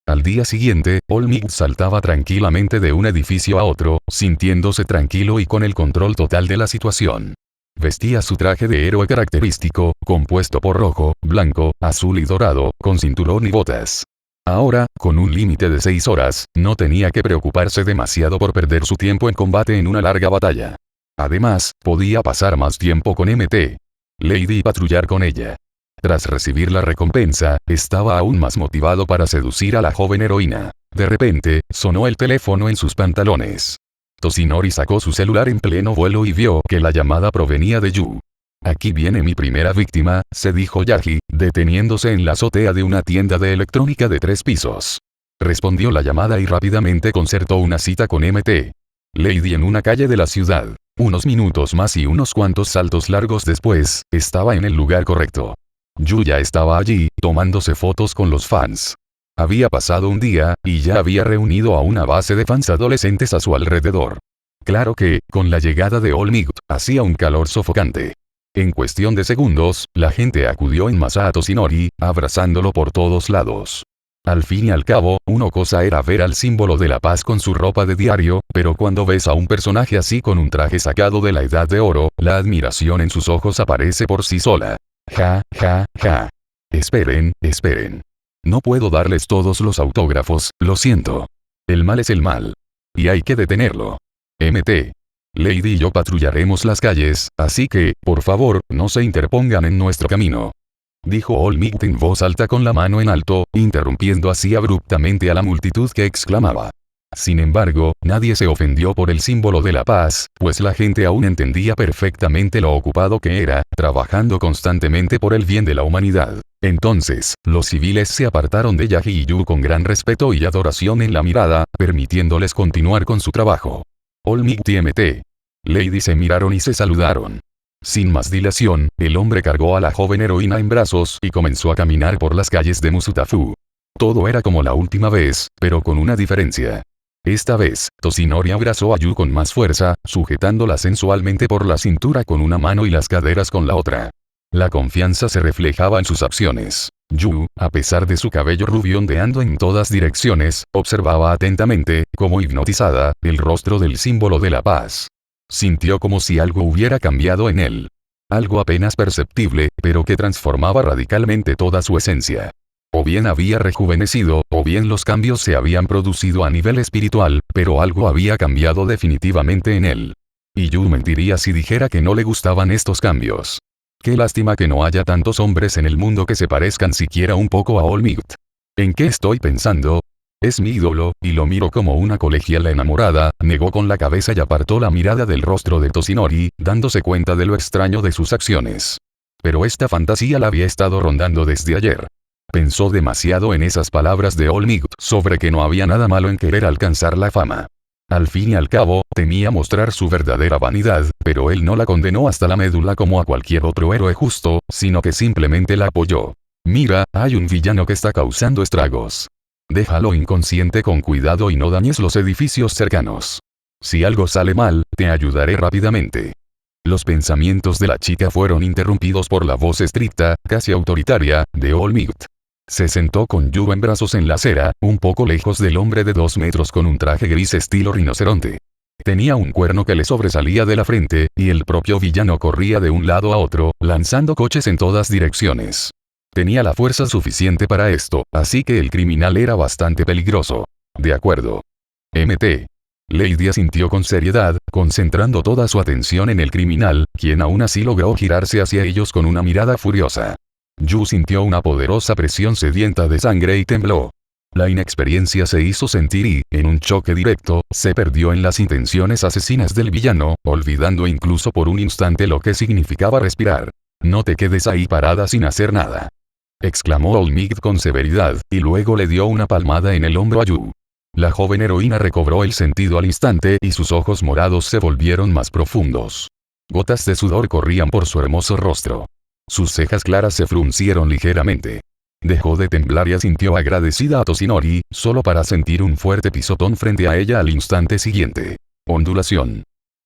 Al día siguiente, Olmigt saltaba tranquilamente de un edificio a otro, sintiéndose tranquilo y con el control total de la situación. Vestía su traje de héroe característico, compuesto por rojo, blanco, azul y dorado, con cinturón y botas. Ahora, con un límite de 6 horas, no tenía que preocuparse demasiado por perder su tiempo en combate en una larga batalla. Además, podía pasar más tiempo con Mt. Lady y patrullar con ella. Tras recibir la recompensa, estaba aún más motivado para seducir a la joven heroína. De repente, sonó el teléfono en sus pantalones. Toshinori sacó su celular en pleno vuelo y vio que la llamada provenía de Yu. Aquí viene mi primera víctima, se dijo Yaji, deteniéndose en la azotea de una tienda de electrónica de 3 pisos. Respondió la llamada y rápidamente concertó una cita con Mt. Lady en una calle de la ciudad. Unos minutos más y unos cuantos saltos largos después, estaba en el lugar correcto. Yu ya estaba allí, tomándose fotos con los fans. Había pasado un día, y ya había reunido a una base de fans adolescentes a su alrededor. Claro que, con la llegada de Olmigt, hacía un calor sofocante. En cuestión de segundos, la gente acudió en masa a Toshinori, abrazándolo por todos lados. Al fin y al cabo, una cosa era ver al símbolo de la paz con su ropa de diario, pero cuando ves a un personaje así con un traje sacado de la Edad de Oro, la admiración en sus ojos aparece por sí sola. Ja, ja, ja. Esperen, esperen. No puedo darles todos los autógrafos, lo siento. El mal es el mal. Y hay que detenerlo. Mt. Lady y yo patrullaremos las calles, así que, por favor, no se interpongan en nuestro camino. Dijo Olmigt en voz alta con la mano en alto, interrumpiendo así abruptamente a la multitud que exclamaba. Sin embargo, nadie se ofendió por el símbolo de la paz, pues la gente aún entendía perfectamente lo ocupado que era, trabajando constantemente por el bien de la humanidad. Entonces, los civiles se apartaron de Yaji y Yu con gran respeto y adoración en la mirada, permitiéndoles continuar con su trabajo. Olmigt y Mt. Lady se miraron y se saludaron. Sin más dilación, el hombre cargó a la joven heroína en brazos y comenzó a caminar por las calles de Musutafu. Todo era como la última vez, pero con una diferencia. Esta vez, Toshinori abrazó a Yu con más fuerza, sujetándola sensualmente por la cintura con una mano y las caderas con la otra. La confianza se reflejaba en sus acciones. Yu, a pesar de su cabello rubio ondeando en todas direcciones, observaba atentamente, como hipnotizada, el rostro del símbolo de la paz. Sintió como si algo hubiera cambiado en él. Algo apenas perceptible, pero que transformaba radicalmente toda su esencia. O bien había rejuvenecido, o bien los cambios se habían producido a nivel espiritual, pero algo había cambiado definitivamente en él. Y Yu mentiría si dijera que no le gustaban estos cambios. Qué lástima que no haya tantos hombres en el mundo que se parezcan siquiera un poco a Olmigt. ¿En qué estoy pensando? Es mi ídolo, y lo miro como una colegiala enamorada, negó con la cabeza y apartó la mirada del rostro de Toshinori, dándose cuenta de lo extraño de sus acciones. Pero esta fantasía la había estado rondando desde ayer. Pensó demasiado en esas palabras de Olmigt sobre que no había nada malo en querer alcanzar la fama. Al fin y al cabo, temía mostrar su verdadera vanidad, pero él no la condenó hasta la médula como a cualquier otro héroe justo, sino que simplemente la apoyó. Mira, hay un villano que está causando estragos. Déjalo inconsciente con cuidado y no dañes los edificios cercanos. Si algo sale mal, te ayudaré rápidamente. Los pensamientos de la chica fueron interrumpidos por la voz estricta, casi autoritaria, de Olmigt. Se sentó con Yu en brazos en la acera, un poco lejos del hombre de 2 metros con un traje gris estilo rinoceronte. Tenía un cuerno que le sobresalía de la frente, y el propio villano corría de un lado a otro, lanzando coches en todas direcciones. Tenía la fuerza suficiente para esto, así que el criminal era bastante peligroso. De acuerdo. Mt. Lady asintió con seriedad, concentrando toda su atención en el criminal, quien aún así logró girarse hacia ellos con una mirada furiosa. Yu sintió una poderosa presión sedienta de sangre y tembló. La inexperiencia se hizo sentir y, en un choque directo, se perdió en las intenciones asesinas del villano, olvidando incluso por un instante lo que significaba respirar. No te quedes ahí parada sin hacer nada. Exclamó Olmigt con severidad, y luego le dio una palmada en el hombro a Yu. La joven heroína recobró el sentido al instante y sus ojos morados se volvieron más profundos. Gotas de sudor corrían por su hermoso rostro. Sus cejas claras se fruncieron ligeramente. Dejó de temblar y asintió agradecida a Toshinori, solo para sentir un fuerte pisotón frente a ella al instante siguiente. Ondulación.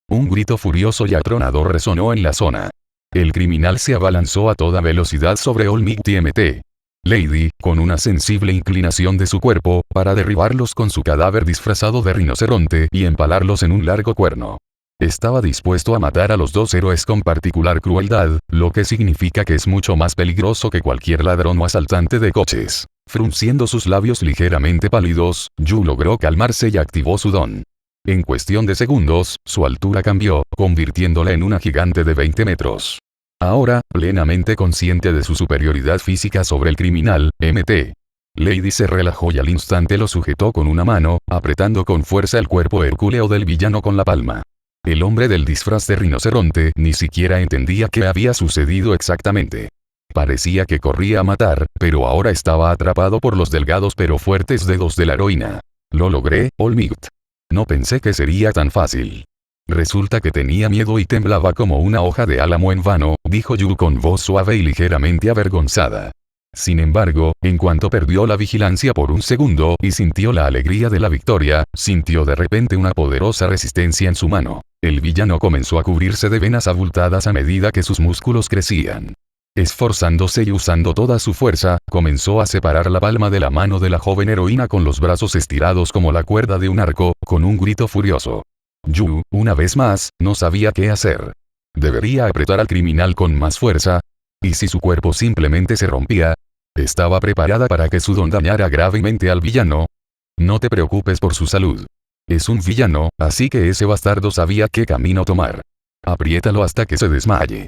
Un grito furioso y atronador resonó en la zona. El criminal se abalanzó a toda velocidad sobre Olmigt y Mt. Lady, con una sensible inclinación de su cuerpo, para derribarlos con su cadáver disfrazado de rinoceronte y empalarlos en un largo cuerno. Estaba dispuesto a matar a los dos héroes con particular crueldad, lo que significa que es mucho más peligroso que cualquier ladrón o asaltante de coches. Frunciendo sus labios ligeramente pálidos, Yu logró calmarse y activó su don. En cuestión de segundos, su altura cambió, convirtiéndola en una gigante de 20 metros. Ahora, plenamente consciente de su superioridad física sobre el criminal, Mt. Lady se relajó y al instante lo sujetó con una mano, apretando con fuerza el cuerpo hercúleo del villano con la palma. El hombre del disfraz de rinoceronte ni siquiera entendía qué había sucedido exactamente. Parecía que corría a matar, pero ahora estaba atrapado por los delgados pero fuertes dedos de la heroína. Lo logré, Olmigt. No pensé que sería tan fácil. Resulta que tenía miedo y temblaba como una hoja de álamo en vano, dijo Yu con voz suave y ligeramente avergonzada. Sin embargo, en cuanto perdió la vigilancia por un segundo y sintió la alegría de la victoria, sintió de repente una poderosa resistencia en su mano. El villano comenzó a cubrirse de venas abultadas a medida que sus músculos crecían. Esforzándose y usando toda su fuerza, comenzó a separar la palma de la mano de la joven heroína con los brazos estirados como la cuerda de un arco, con un grito furioso. Yu, una vez más, no sabía qué hacer. ¿Debería apretar al criminal con más fuerza? ¿Y si su cuerpo simplemente se rompía? ¿Estaba preparada para que su don dañara gravemente al villano? No te preocupes por su salud. Es un villano, así que ese bastardo sabía qué camino tomar. Apriétalo hasta que se desmaye.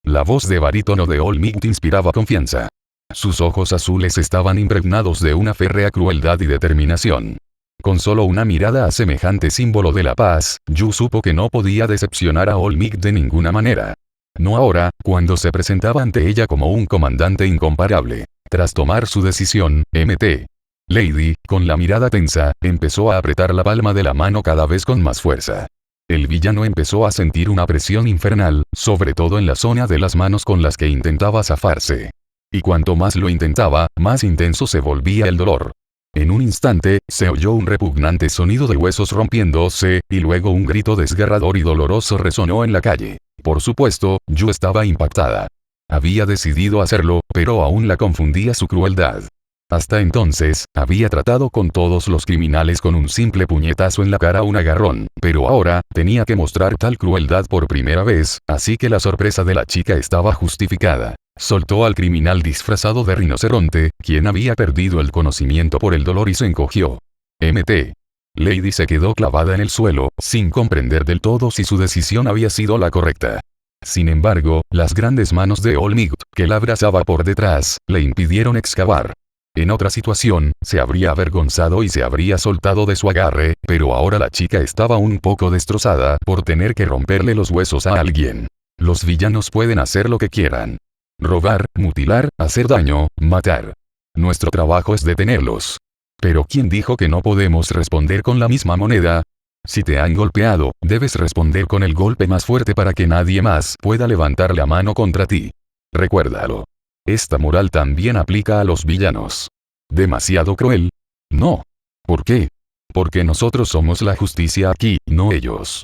La voz de barítono de Olmigt inspiraba confianza. Sus ojos azules estaban impregnados de una férrea crueldad y determinación. Con solo una mirada a semejante símbolo de la paz, Yu supo que no podía decepcionar a Olmigt de ninguna manera. No ahora, cuando se presentaba ante ella como un comandante incomparable. Tras tomar su decisión, Mt. Lady, con la mirada tensa, empezó a apretar la palma de la mano cada vez con más fuerza. El villano empezó a sentir una presión infernal, sobre todo en la zona de las manos con las que intentaba zafarse. Y cuanto más lo intentaba, más intenso se volvía el dolor. En un instante, se oyó un repugnante sonido de huesos rompiéndose, y luego un grito desgarrador y doloroso resonó en la calle. Por supuesto, Yu estaba impactada. Había decidido hacerlo, pero aún la confundía su crueldad. Hasta entonces, había tratado con todos los criminales con un simple puñetazo en la cara o un agarrón, pero ahora, tenía que mostrar tal crueldad por primera vez, así que la sorpresa de la chica estaba justificada. Soltó al criminal disfrazado de rinoceronte, quien había perdido el conocimiento por el dolor y se encogió. Mt. Lady se quedó clavada en el suelo, sin comprender del todo si su decisión había sido la correcta. Sin embargo, las grandes manos de Olmigt, que la abrazaba por detrás, le impidieron excavar. En otra situación, se habría avergonzado y se habría soltado de su agarre, pero ahora la chica estaba un poco destrozada por tener que romperle los huesos a alguien. Los villanos pueden hacer lo que quieran. Robar, mutilar, hacer daño, matar. Nuestro trabajo es detenerlos. Pero ¿quién dijo que no podemos responder con la misma moneda? Si te han golpeado, debes responder con el golpe más fuerte para que nadie más pueda levantar la mano contra ti. Recuérdalo. Esta moral también aplica a los villanos. ¿Demasiado cruel? No. ¿Por qué? Porque nosotros somos la justicia aquí, no ellos.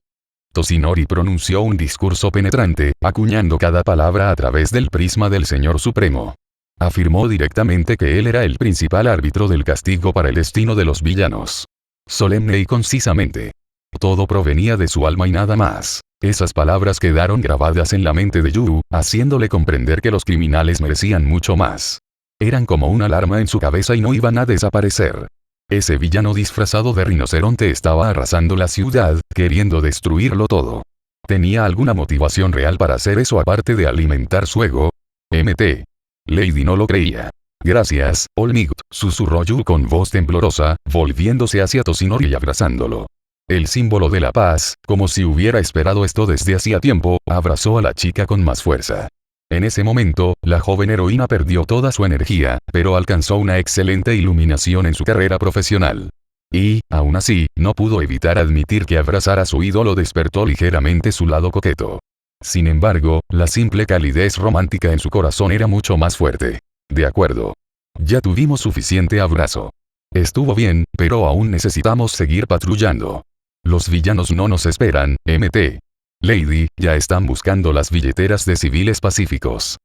Toshinori pronunció un discurso penetrante, acuñando cada palabra a través del prisma del Señor Supremo. Afirmó directamente que él era el principal árbitro del castigo para el destino de los villanos. Solemne y concisamente. Todo provenía de su alma y nada más. Esas palabras quedaron grabadas en la mente de Yu, haciéndole comprender que los criminales merecían mucho más. Eran como una alarma en su cabeza y no iban a desaparecer. Ese villano disfrazado de rinoceronte estaba arrasando la ciudad, queriendo destruirlo todo. ¿Tenía alguna motivación real para hacer eso aparte de alimentar su ego? Mt. Lady no lo creía. Gracias, All Might, susurró Yu con voz temblorosa, volviéndose hacia Toshinori y abrazándolo. El símbolo de la paz, como si hubiera esperado esto desde hacía tiempo, abrazó a la chica con más fuerza. En ese momento, la joven heroína perdió toda su energía, pero alcanzó una excelente iluminación en su carrera profesional. Y, aún así, no pudo evitar admitir que abrazar a su ídolo despertó ligeramente su lado coqueto. Sin embargo, la simple calidez romántica en su corazón era mucho más fuerte. De acuerdo. Ya tuvimos suficiente abrazo. Estuvo bien, pero aún necesitamos seguir patrullando. Los villanos no nos esperan, Mt. Lady, ya están buscando las billeteras de civiles pacíficos.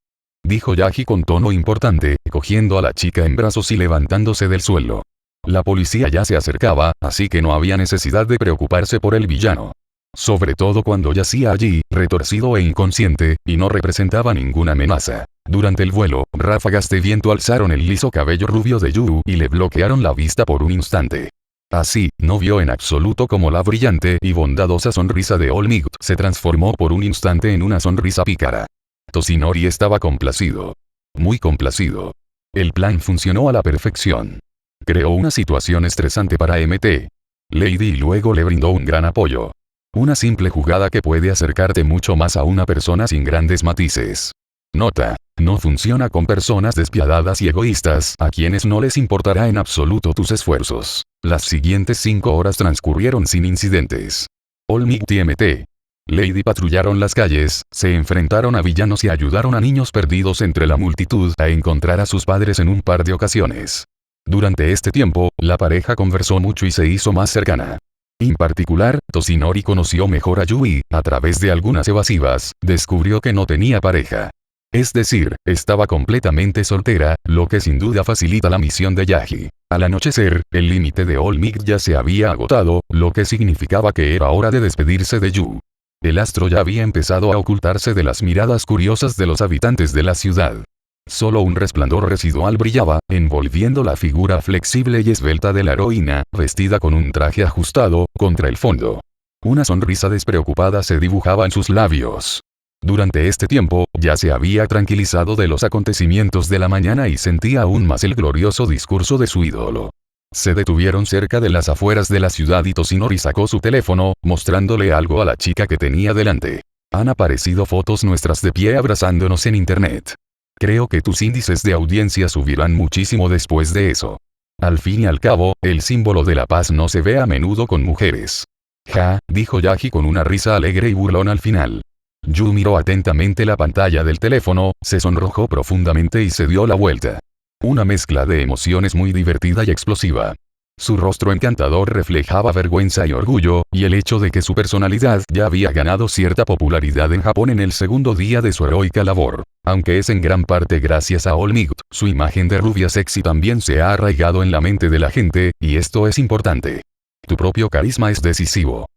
Dijo Yaji con tono importante, cogiendo a la chica en brazos y levantándose del suelo. La policía ya se acercaba, así que no había necesidad de preocuparse por el villano. Sobre todo cuando yacía allí, retorcido e inconsciente, y no representaba ninguna amenaza. Durante el vuelo, ráfagas de viento alzaron el liso cabello rubio de Yu y le bloquearon la vista por un instante. Así, no vio en absoluto cómo la brillante y bondadosa sonrisa de All Might se transformó por un instante en una sonrisa pícara. Toshinori estaba complacido. Muy complacido. El plan funcionó a la perfección. Creó una situación estresante para Mt. Lady y luego le brindó un gran apoyo. Una simple jugada que puede acercarte mucho más a una persona sin grandes matices. Nota. No funciona con personas despiadadas y egoístas a quienes no les importará en absoluto tus esfuerzos. Las siguientes 5 horas transcurrieron sin incidentes. All Might y Mt. Lady patrullaron las calles, se enfrentaron a villanos y ayudaron a niños perdidos entre la multitud a encontrar a sus padres en un par de ocasiones. Durante este tiempo, la pareja conversó mucho y se hizo más cercana. En particular, Toshinori conoció mejor a Yui, a través de algunas evasivas, descubrió que no tenía pareja. Es decir, estaba completamente soltera, lo que sin duda facilita la misión de Yaji. Al anochecer, el límite de All Might ya se había agotado, lo que significaba que era hora de despedirse de Yu. El astro ya había empezado a ocultarse de las miradas curiosas de los habitantes de la ciudad. Solo un resplandor residual brillaba, envolviendo la figura flexible y esbelta de la heroína, vestida con un traje ajustado, contra el fondo. Una sonrisa despreocupada se dibujaba en sus labios. Durante este tiempo, ya se había tranquilizado de los acontecimientos de la mañana y sentía aún más el glorioso discurso de su ídolo. Se detuvieron cerca de las afueras de la ciudad y Toshinori sacó su teléfono, mostrándole algo a la chica que tenía delante. Han aparecido fotos nuestras de pie abrazándonos en internet. Creo que tus índices de audiencia subirán muchísimo después de eso. Al fin y al cabo, el símbolo de la paz no se ve a menudo con mujeres. Ja, dijo Yaji con una risa alegre y burlona al final. Yu miró atentamente la pantalla del teléfono, se sonrojó profundamente y se dio la vuelta. Una mezcla de emociones muy divertida y explosiva. Su rostro encantador reflejaba vergüenza y orgullo, y el hecho de que su personalidad ya había ganado cierta popularidad en Japón en el segundo día de su heroica labor. Aunque es en gran parte gracias a All Might, su imagen de rubia sexy también se ha arraigado en la mente de la gente, y esto es importante. Tu propio carisma es decisivo.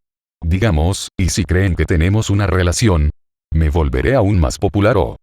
Digamos, y si creen que tenemos una relación, me volveré aún más popular o...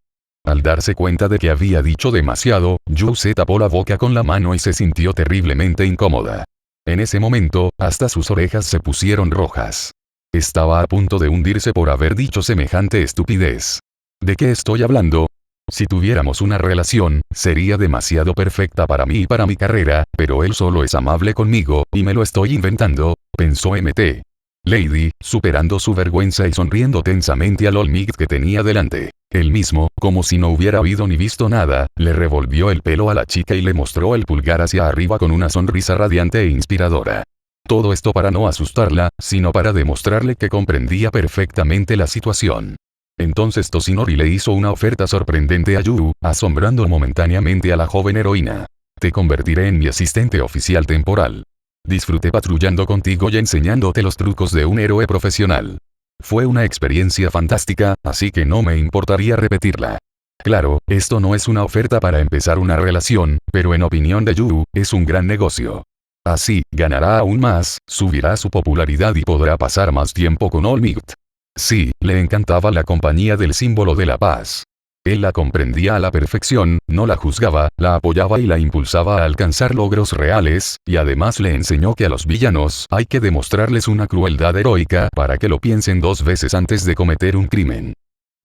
Al darse cuenta de que había dicho demasiado, Yu se tapó la boca con la mano y se sintió terriblemente incómoda. En ese momento, hasta sus orejas se pusieron rojas. Estaba a punto de hundirse por haber dicho semejante estupidez. ¿De qué estoy hablando? Si tuviéramos una relación, sería demasiado perfecta para mí y para mi carrera, pero él solo es amable conmigo, y me lo estoy inventando, pensó Mt. Lady, superando su vergüenza y sonriendo tensamente al Olmigt que tenía delante. Él mismo, como si no hubiera oído ni visto nada, le revolvió el pelo a la chica y le mostró el pulgar hacia arriba con una sonrisa radiante e inspiradora. Todo esto para no asustarla, sino para demostrarle que comprendía perfectamente la situación. Entonces Toshinori le hizo una oferta sorprendente a Yu, asombrando momentáneamente a la joven heroína. Te convertiré en mi asistente oficial temporal. Disfruté patrullando contigo y enseñándote los trucos de un héroe profesional. Fue una experiencia fantástica, así que no me importaría repetirla. Claro, esto no es una oferta para empezar una relación, pero en opinión de Yu, es un gran negocio. Así, ganará aún más, subirá su popularidad y podrá pasar más tiempo con Olmigt. Sí, le encantaba la compañía del símbolo de la paz. Él la comprendía a la perfección, no la juzgaba, la apoyaba y la impulsaba a alcanzar logros reales, y además le enseñó que a los villanos hay que demostrarles una crueldad heroica para que lo piensen dos veces antes de cometer un crimen.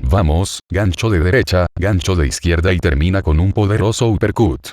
Vamos, gancho de derecha, gancho de izquierda y termina con un poderoso uppercut.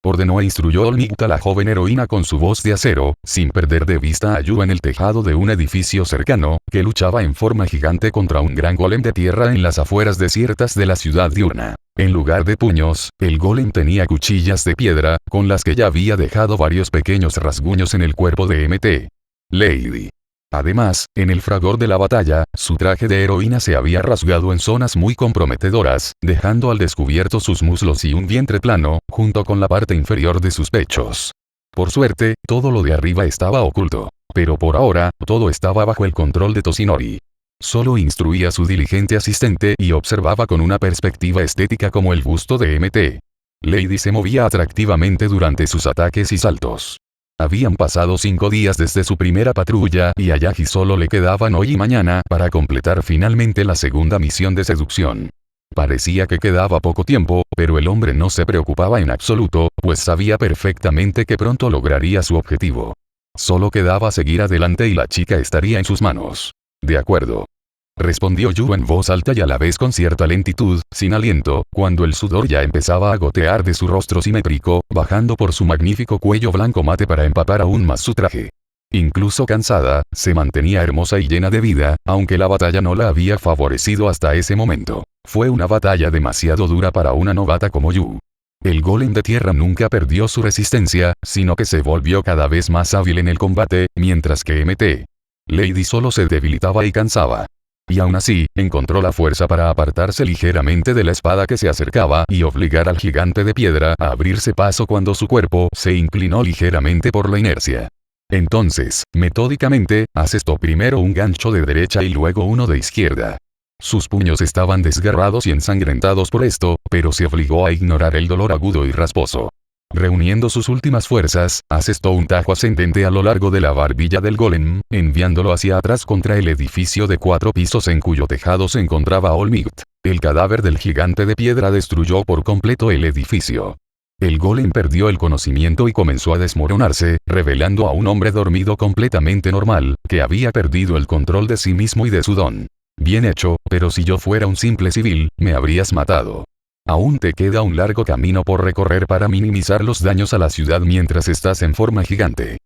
Ordenó e instruyó Olmigt a la joven heroína con su voz de acero, sin perder de vista a Yu en el tejado de un edificio cercano, que luchaba en forma gigante contra un gran golem de tierra en las afueras desiertas de la ciudad diurna. En lugar de puños, el golem tenía cuchillas de piedra, con las que ya había dejado varios pequeños rasguños en el cuerpo de Mt. Lady. Además, en el fragor de la batalla, su traje de heroína se había rasgado en zonas muy comprometedoras, dejando al descubierto sus muslos y un vientre plano, junto con la parte inferior de sus pechos. Por suerte, todo lo de arriba estaba oculto. Pero por ahora, todo estaba bajo el control de Toshinori. Solo instruía a su diligente asistente y observaba con una perspectiva estética como el busto de Mt. Lady se movía atractivamente durante sus ataques y saltos. Habían pasado 5 días desde su primera patrulla y a Yagi solo le quedaban hoy y mañana para completar finalmente la segunda misión de seducción. Parecía que quedaba poco tiempo, pero el hombre no se preocupaba en absoluto, pues sabía perfectamente que pronto lograría su objetivo. Solo quedaba seguir adelante y la chica estaría en sus manos. De acuerdo. Respondió Yu en voz alta y a la vez con cierta lentitud, sin aliento, cuando el sudor ya empezaba a gotear de su rostro simétrico, bajando por su magnífico cuello blanco mate para empapar aún más su traje. Incluso cansada, se mantenía hermosa y llena de vida, aunque la batalla no la había favorecido hasta ese momento. Fue una batalla demasiado dura para una novata como Yu. El golem de tierra nunca perdió su resistencia, sino que se volvió cada vez más hábil en el combate, mientras que Mt. Lady solo se debilitaba y cansaba. Y aún así, encontró la fuerza para apartarse ligeramente de la espada que se acercaba y obligar al gigante de piedra a abrirse paso cuando su cuerpo se inclinó ligeramente por la inercia. Entonces, metódicamente, asestó primero un gancho de derecha y luego uno de izquierda. Sus puños estaban desgarrados y ensangrentados por esto, pero se obligó a ignorar el dolor agudo y rasposo. Reuniendo sus últimas fuerzas, asestó un tajo ascendente a lo largo de la barbilla del golem, enviándolo hacia atrás contra el edificio de 4 pisos en cuyo tejado se encontraba Olmigt. El cadáver del gigante de piedra destruyó por completo el edificio. El golem perdió el conocimiento y comenzó a desmoronarse, revelando a un hombre dormido completamente normal, que había perdido el control de sí mismo y de su don. Bien hecho, pero si yo fuera un simple civil, me habrías matado. Aún te queda un largo camino por recorrer para minimizar los daños a la ciudad mientras estás en forma gigante.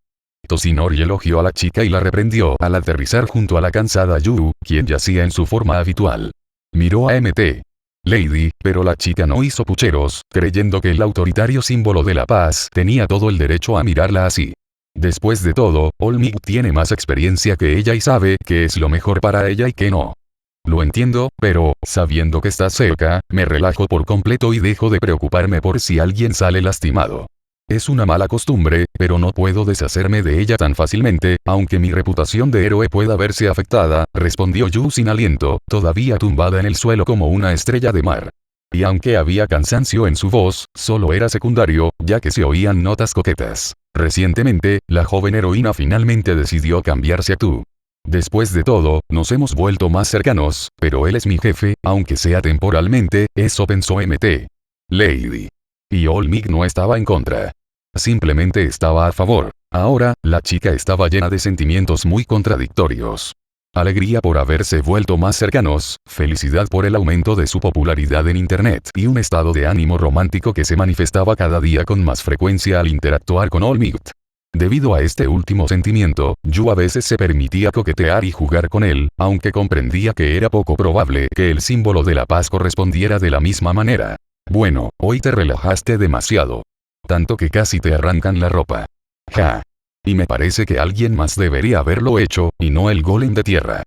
Toshinori elogió a la chica y la reprendió al aterrizar junto a la cansada Yu, quien yacía en su forma habitual. Miró a Mt. Lady, pero la chica no hizo pucheros, creyendo que el autoritario símbolo de la paz tenía todo el derecho a mirarla así. Después de todo, Olmigt tiene más experiencia que ella y sabe qué es lo mejor para ella y qué no. Lo entiendo, pero, sabiendo que estás cerca, me relajo por completo y dejo de preocuparme por si alguien sale lastimado. Es una mala costumbre, pero no puedo deshacerme de ella tan fácilmente, aunque mi reputación de héroe pueda verse afectada, respondió Yu sin aliento, todavía tumbada en el suelo como una estrella de mar. Y aunque había cansancio en su voz, solo era secundario, ya que se oían notas coquetas. Recientemente, la joven heroína finalmente decidió cambiarse a tú. Después de todo, nos hemos vuelto más cercanos, pero él es mi jefe, aunque sea temporalmente, eso pensó Mt. Lady. Y Olmigt no estaba en contra. Simplemente estaba a favor. Ahora, la chica estaba llena de sentimientos muy contradictorios. Alegría por haberse vuelto más cercanos, felicidad por el aumento de su popularidad en internet y un estado de ánimo romántico que se manifestaba cada día con más frecuencia al interactuar con Olmigt. Debido a este último sentimiento, Yu a veces se permitía coquetear y jugar con él, aunque comprendía que era poco probable que el símbolo de la paz correspondiera de la misma manera. Bueno, hoy te relajaste demasiado. Tanto que casi te arrancan la ropa. Ja. Y me parece que alguien más debería haberlo hecho, y no el golem de tierra.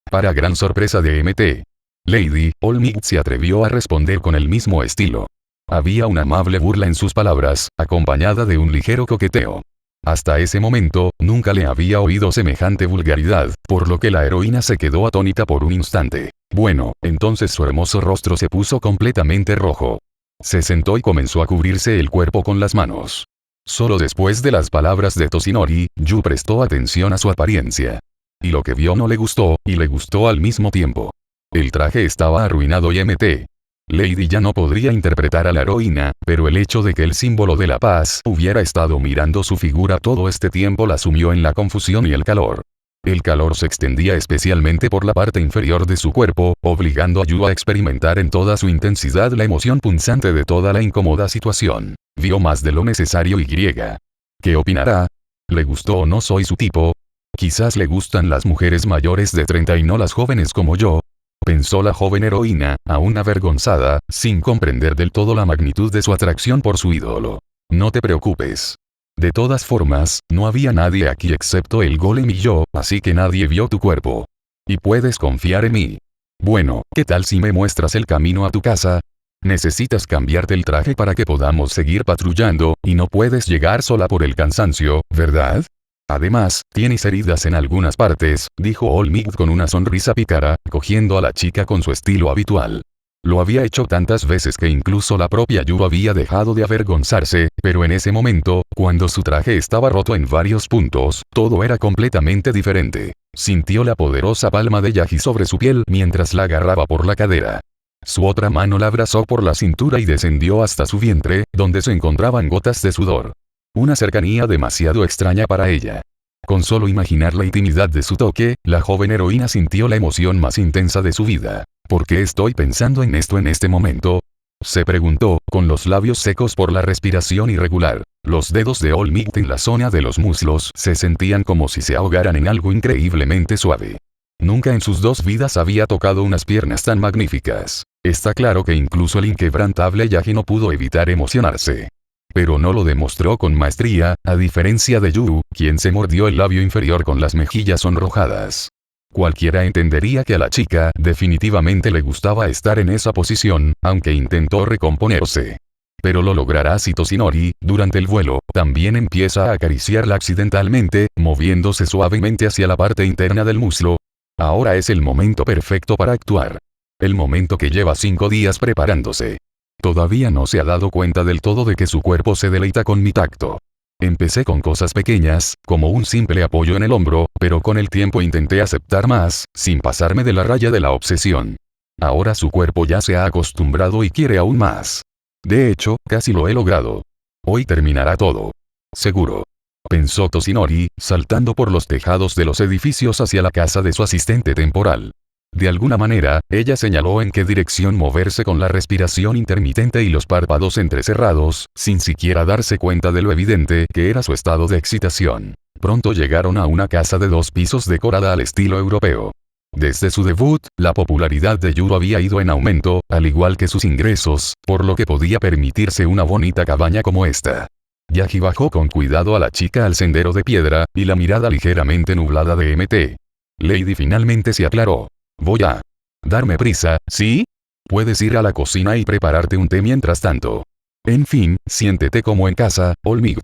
Para gran sorpresa de MT, Lady Olmec se atrevió a responder con el mismo estilo. Había una amable burla en sus palabras, acompañada de un ligero coqueteo. Hasta ese momento, nunca le había oído semejante vulgaridad, por lo que la heroína se quedó atónita por un instante. Bueno, entonces su hermoso rostro se puso completamente rojo. Se sentó y comenzó a cubrirse el cuerpo con las manos. Solo después de las palabras de Toshinori, Yu prestó atención a su apariencia. Y lo que vio no le gustó, y le gustó al mismo tiempo. El traje estaba arruinado y MT. Lady ya no podría interpretar a la heroína, pero el hecho de que el símbolo de la paz hubiera estado mirando su figura todo este tiempo la sumió en la confusión y el calor. El calor se extendía especialmente por la parte inferior de su cuerpo, obligando a Yu a experimentar en toda su intensidad la emoción punzante de toda la incómoda situación. Vio más de lo necesario y griega. ¿Qué opinará? ¿Le gustó o no soy su tipo? Quizás le gustan las mujeres mayores de 30 y no las jóvenes como yo. Pensó la joven heroína, aún avergonzada, sin comprender del todo la magnitud de su atracción por su ídolo. No te preocupes. De todas formas, no había nadie aquí excepto el golem y yo, así que nadie vio tu cuerpo. Y puedes confiar en mí. Bueno, ¿qué tal si me muestras el camino a tu casa? Necesitas cambiarte el traje para que podamos seguir patrullando, y no puedes llegar sola por el cansancio, ¿verdad? Además, tienes heridas en algunas partes, dijo Olmec con una sonrisa pícara, cogiendo a la chica con su estilo habitual. Lo había hecho tantas veces que incluso la propia Yu había dejado de avergonzarse, pero en ese momento, cuando su traje estaba roto en varios puntos, todo era completamente diferente. Sintió la poderosa palma de Yaji sobre su piel mientras la agarraba por la cadera. Su otra mano la abrazó por la cintura y descendió hasta su vientre, donde se encontraban gotas de sudor. Una cercanía demasiado extraña para ella. Con solo imaginar la intimidad de su toque, la joven heroína sintió la emoción más intensa de su vida. ¿Por qué estoy pensando en esto en este momento? Se preguntó, con los labios secos por la respiración irregular. Los dedos de Olmec en la zona de los muslos se sentían como si se ahogaran en algo increíblemente suave. Nunca en sus dos vidas había tocado unas piernas tan magníficas. Está claro que incluso el inquebrantable Yaji no pudo evitar emocionarse. Pero no lo demostró con maestría, a diferencia de Yu, quien se mordió el labio inferior con las mejillas sonrojadas. Cualquiera entendería que a la chica definitivamente le gustaba estar en esa posición, aunque intentó recomponerse. Pero lo logrará si Toshinori, durante el vuelo, también empieza a acariciarla accidentalmente, moviéndose suavemente hacia la parte interna del muslo. Ahora es el momento perfecto para actuar. El momento que lleva 5 días preparándose. Todavía no se ha dado cuenta del todo de que su cuerpo se deleita con mi tacto. Empecé con cosas pequeñas, como un simple apoyo en el hombro, pero con el tiempo intenté aceptar más, sin pasarme de la raya de la obsesión. Ahora su cuerpo ya se ha acostumbrado y quiere aún más. De hecho, casi lo he logrado. Hoy terminará todo. Seguro. Pensó Toshinori, saltando por los tejados de los edificios hacia la casa de su asistente temporal. De alguna manera, ella señaló en qué dirección moverse con la respiración intermitente y los párpados entrecerrados, sin siquiera darse cuenta de lo evidente que era su estado de excitación. Pronto llegaron a una casa de 2 pisos decorada al estilo europeo. Desde su debut, la popularidad de Yu había ido en aumento, al igual que sus ingresos, por lo que podía permitirse una bonita cabaña como esta. Yaji bajó con cuidado a la chica al sendero de piedra, y la mirada ligeramente nublada de MT. Lady finalmente se aclaró. Voy a darme prisa, ¿sí? Puedes ir a la cocina y prepararte un té mientras tanto. En fin, siéntete como en casa, Olmec.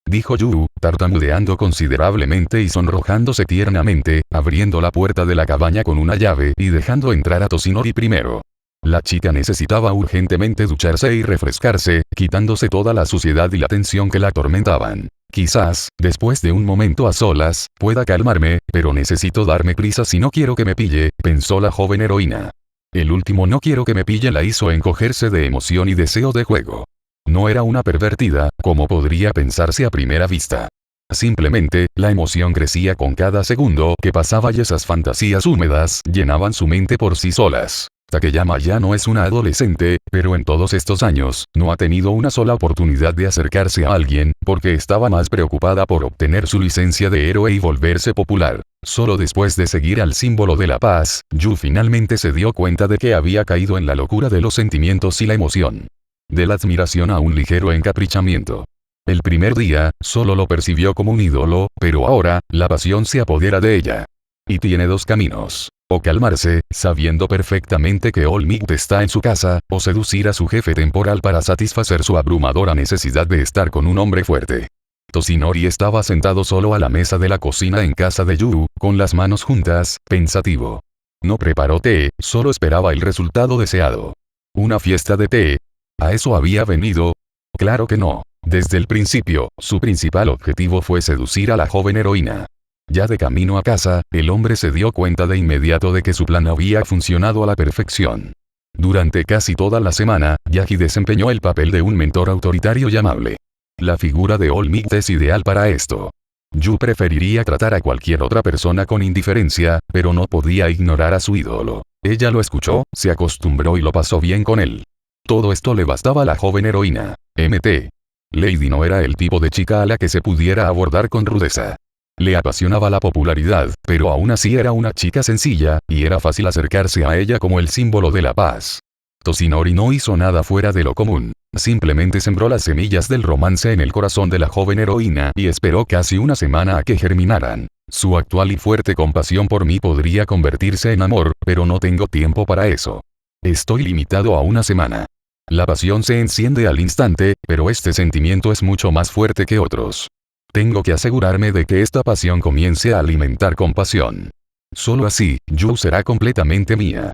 Dijo Yu, tartamudeando considerablemente y sonrojándose tiernamente, abriendo la puerta de la cabaña con una llave y dejando entrar a Toshinori primero. La chica necesitaba urgentemente ducharse y refrescarse, quitándose toda la suciedad y la tensión que la atormentaban. Quizás, después de un momento a solas, pueda calmarme, pero necesito darme prisa si no quiero que me pille, pensó la joven heroína. El último no quiero que me pille la hizo encogerse de emoción y deseo de juego. No era una pervertida, como podría pensarse a primera vista. Simplemente, la emoción crecía con cada segundo que pasaba y esas fantasías húmedas llenaban su mente por sí solas. Takeyama ya no es una adolescente, pero en todos estos años, no ha tenido una sola oportunidad de acercarse a alguien, porque estaba más preocupada por obtener su licencia de héroe y volverse popular. Solo después de seguir al símbolo de la paz, Yu finalmente se dio cuenta de que había caído en la locura de los sentimientos y la emoción. De la admiración a un ligero encaprichamiento. El primer día, solo lo percibió como un ídolo, pero ahora, la pasión se apodera de ella. Y tiene dos caminos. O calmarse, sabiendo perfectamente que All Might está en su casa, o seducir a su jefe temporal para satisfacer su abrumadora necesidad de estar con un hombre fuerte. Toshinori estaba sentado solo a la mesa de la cocina en casa de Yu, con las manos juntas, pensativo. No preparó té, solo esperaba el resultado deseado. ¿Una fiesta de té? ¿A eso había venido? Claro que no. Desde el principio, su principal objetivo fue seducir a la joven heroína. Ya de camino a casa, el hombre se dio cuenta de inmediato de que su plan había funcionado a la perfección. Durante casi toda la semana, Yagi desempeñó el papel de un mentor autoritario y amable. La figura de All Might es ideal para esto. Yu preferiría tratar a cualquier otra persona con indiferencia, pero no podía ignorar a su ídolo. Ella lo escuchó, se acostumbró y lo pasó bien con él. Todo esto le bastaba a la joven heroína. Mt. Lady no era el tipo de chica a la que se pudiera abordar con rudeza. Le apasionaba la popularidad, pero aún así era una chica sencilla, y era fácil acercarse a ella como el símbolo de la paz. Toshinori no hizo nada fuera de lo común. Simplemente sembró las semillas del romance en el corazón de la joven heroína y esperó casi una semana a que germinaran. Su actual y fuerte compasión por mí podría convertirse en amor, pero no tengo tiempo para eso. Estoy limitado a una semana. La pasión se enciende al instante, pero este sentimiento es mucho más fuerte que otros. Tengo que asegurarme de que esta pasión comience a alimentar compasión. Solo así, Yu será completamente mía.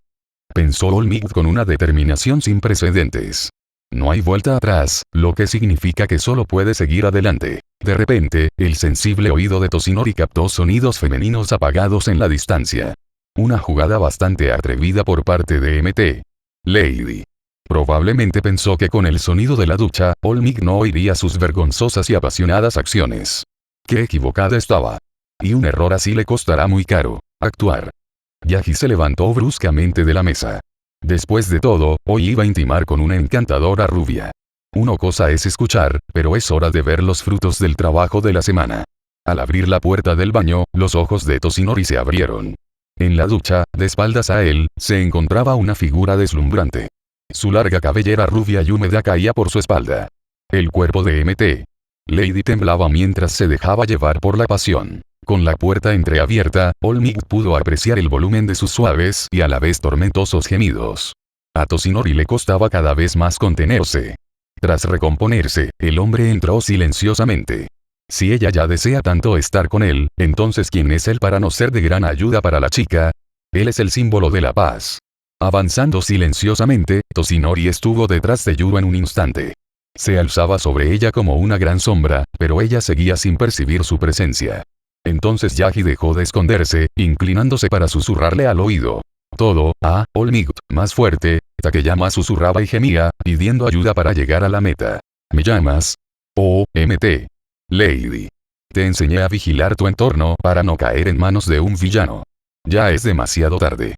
Pensó All Might con una determinación sin precedentes. No hay vuelta atrás, lo que significa que solo puede seguir adelante. De repente, el sensible oído de Toshinori captó sonidos femeninos apagados en la distancia. Una jugada bastante atrevida por parte de Mt. Lady. Probablemente pensó que con el sonido de la ducha, All Might no oiría sus vergonzosas y apasionadas acciones. Qué equivocada estaba. Y un error así le costará muy caro. Actuar. Yagi se levantó bruscamente de la mesa. Después de todo, hoy iba a intimar con una encantadora rubia. Una cosa es escuchar, pero es hora de ver los frutos del trabajo de la semana. Al abrir la puerta del baño, los ojos de Toshinori se abrieron. En la ducha, de espaldas a él, se encontraba una figura deslumbrante. Su larga cabellera rubia y húmeda caía por su espalda. El cuerpo de Mt. Lady temblaba mientras se dejaba llevar por la pasión. Con la puerta entreabierta, All Might pudo apreciar el volumen de sus suaves y a la vez tormentosos gemidos. A Toshinori le costaba cada vez más contenerse. Tras recomponerse, el hombre entró silenciosamente. Si ella ya desea tanto estar con él, entonces ¿quién es él para no ser de gran ayuda para la chica? Él es el símbolo de la paz. Avanzando silenciosamente, Toshinori estuvo detrás de Yu en un instante. Se alzaba sobre ella como una gran sombra, pero ella seguía sin percibir su presencia. Entonces Yagi dejó de esconderse, inclinándose para susurrarle al oído. Todo, All Might, más fuerte. Takeyama susurraba y gemía, pidiendo ayuda para llegar a la meta. ¿Me llamas? Oh, Mt. Lady. Te enseñé a vigilar tu entorno para no caer en manos de un villano. Ya es demasiado tarde.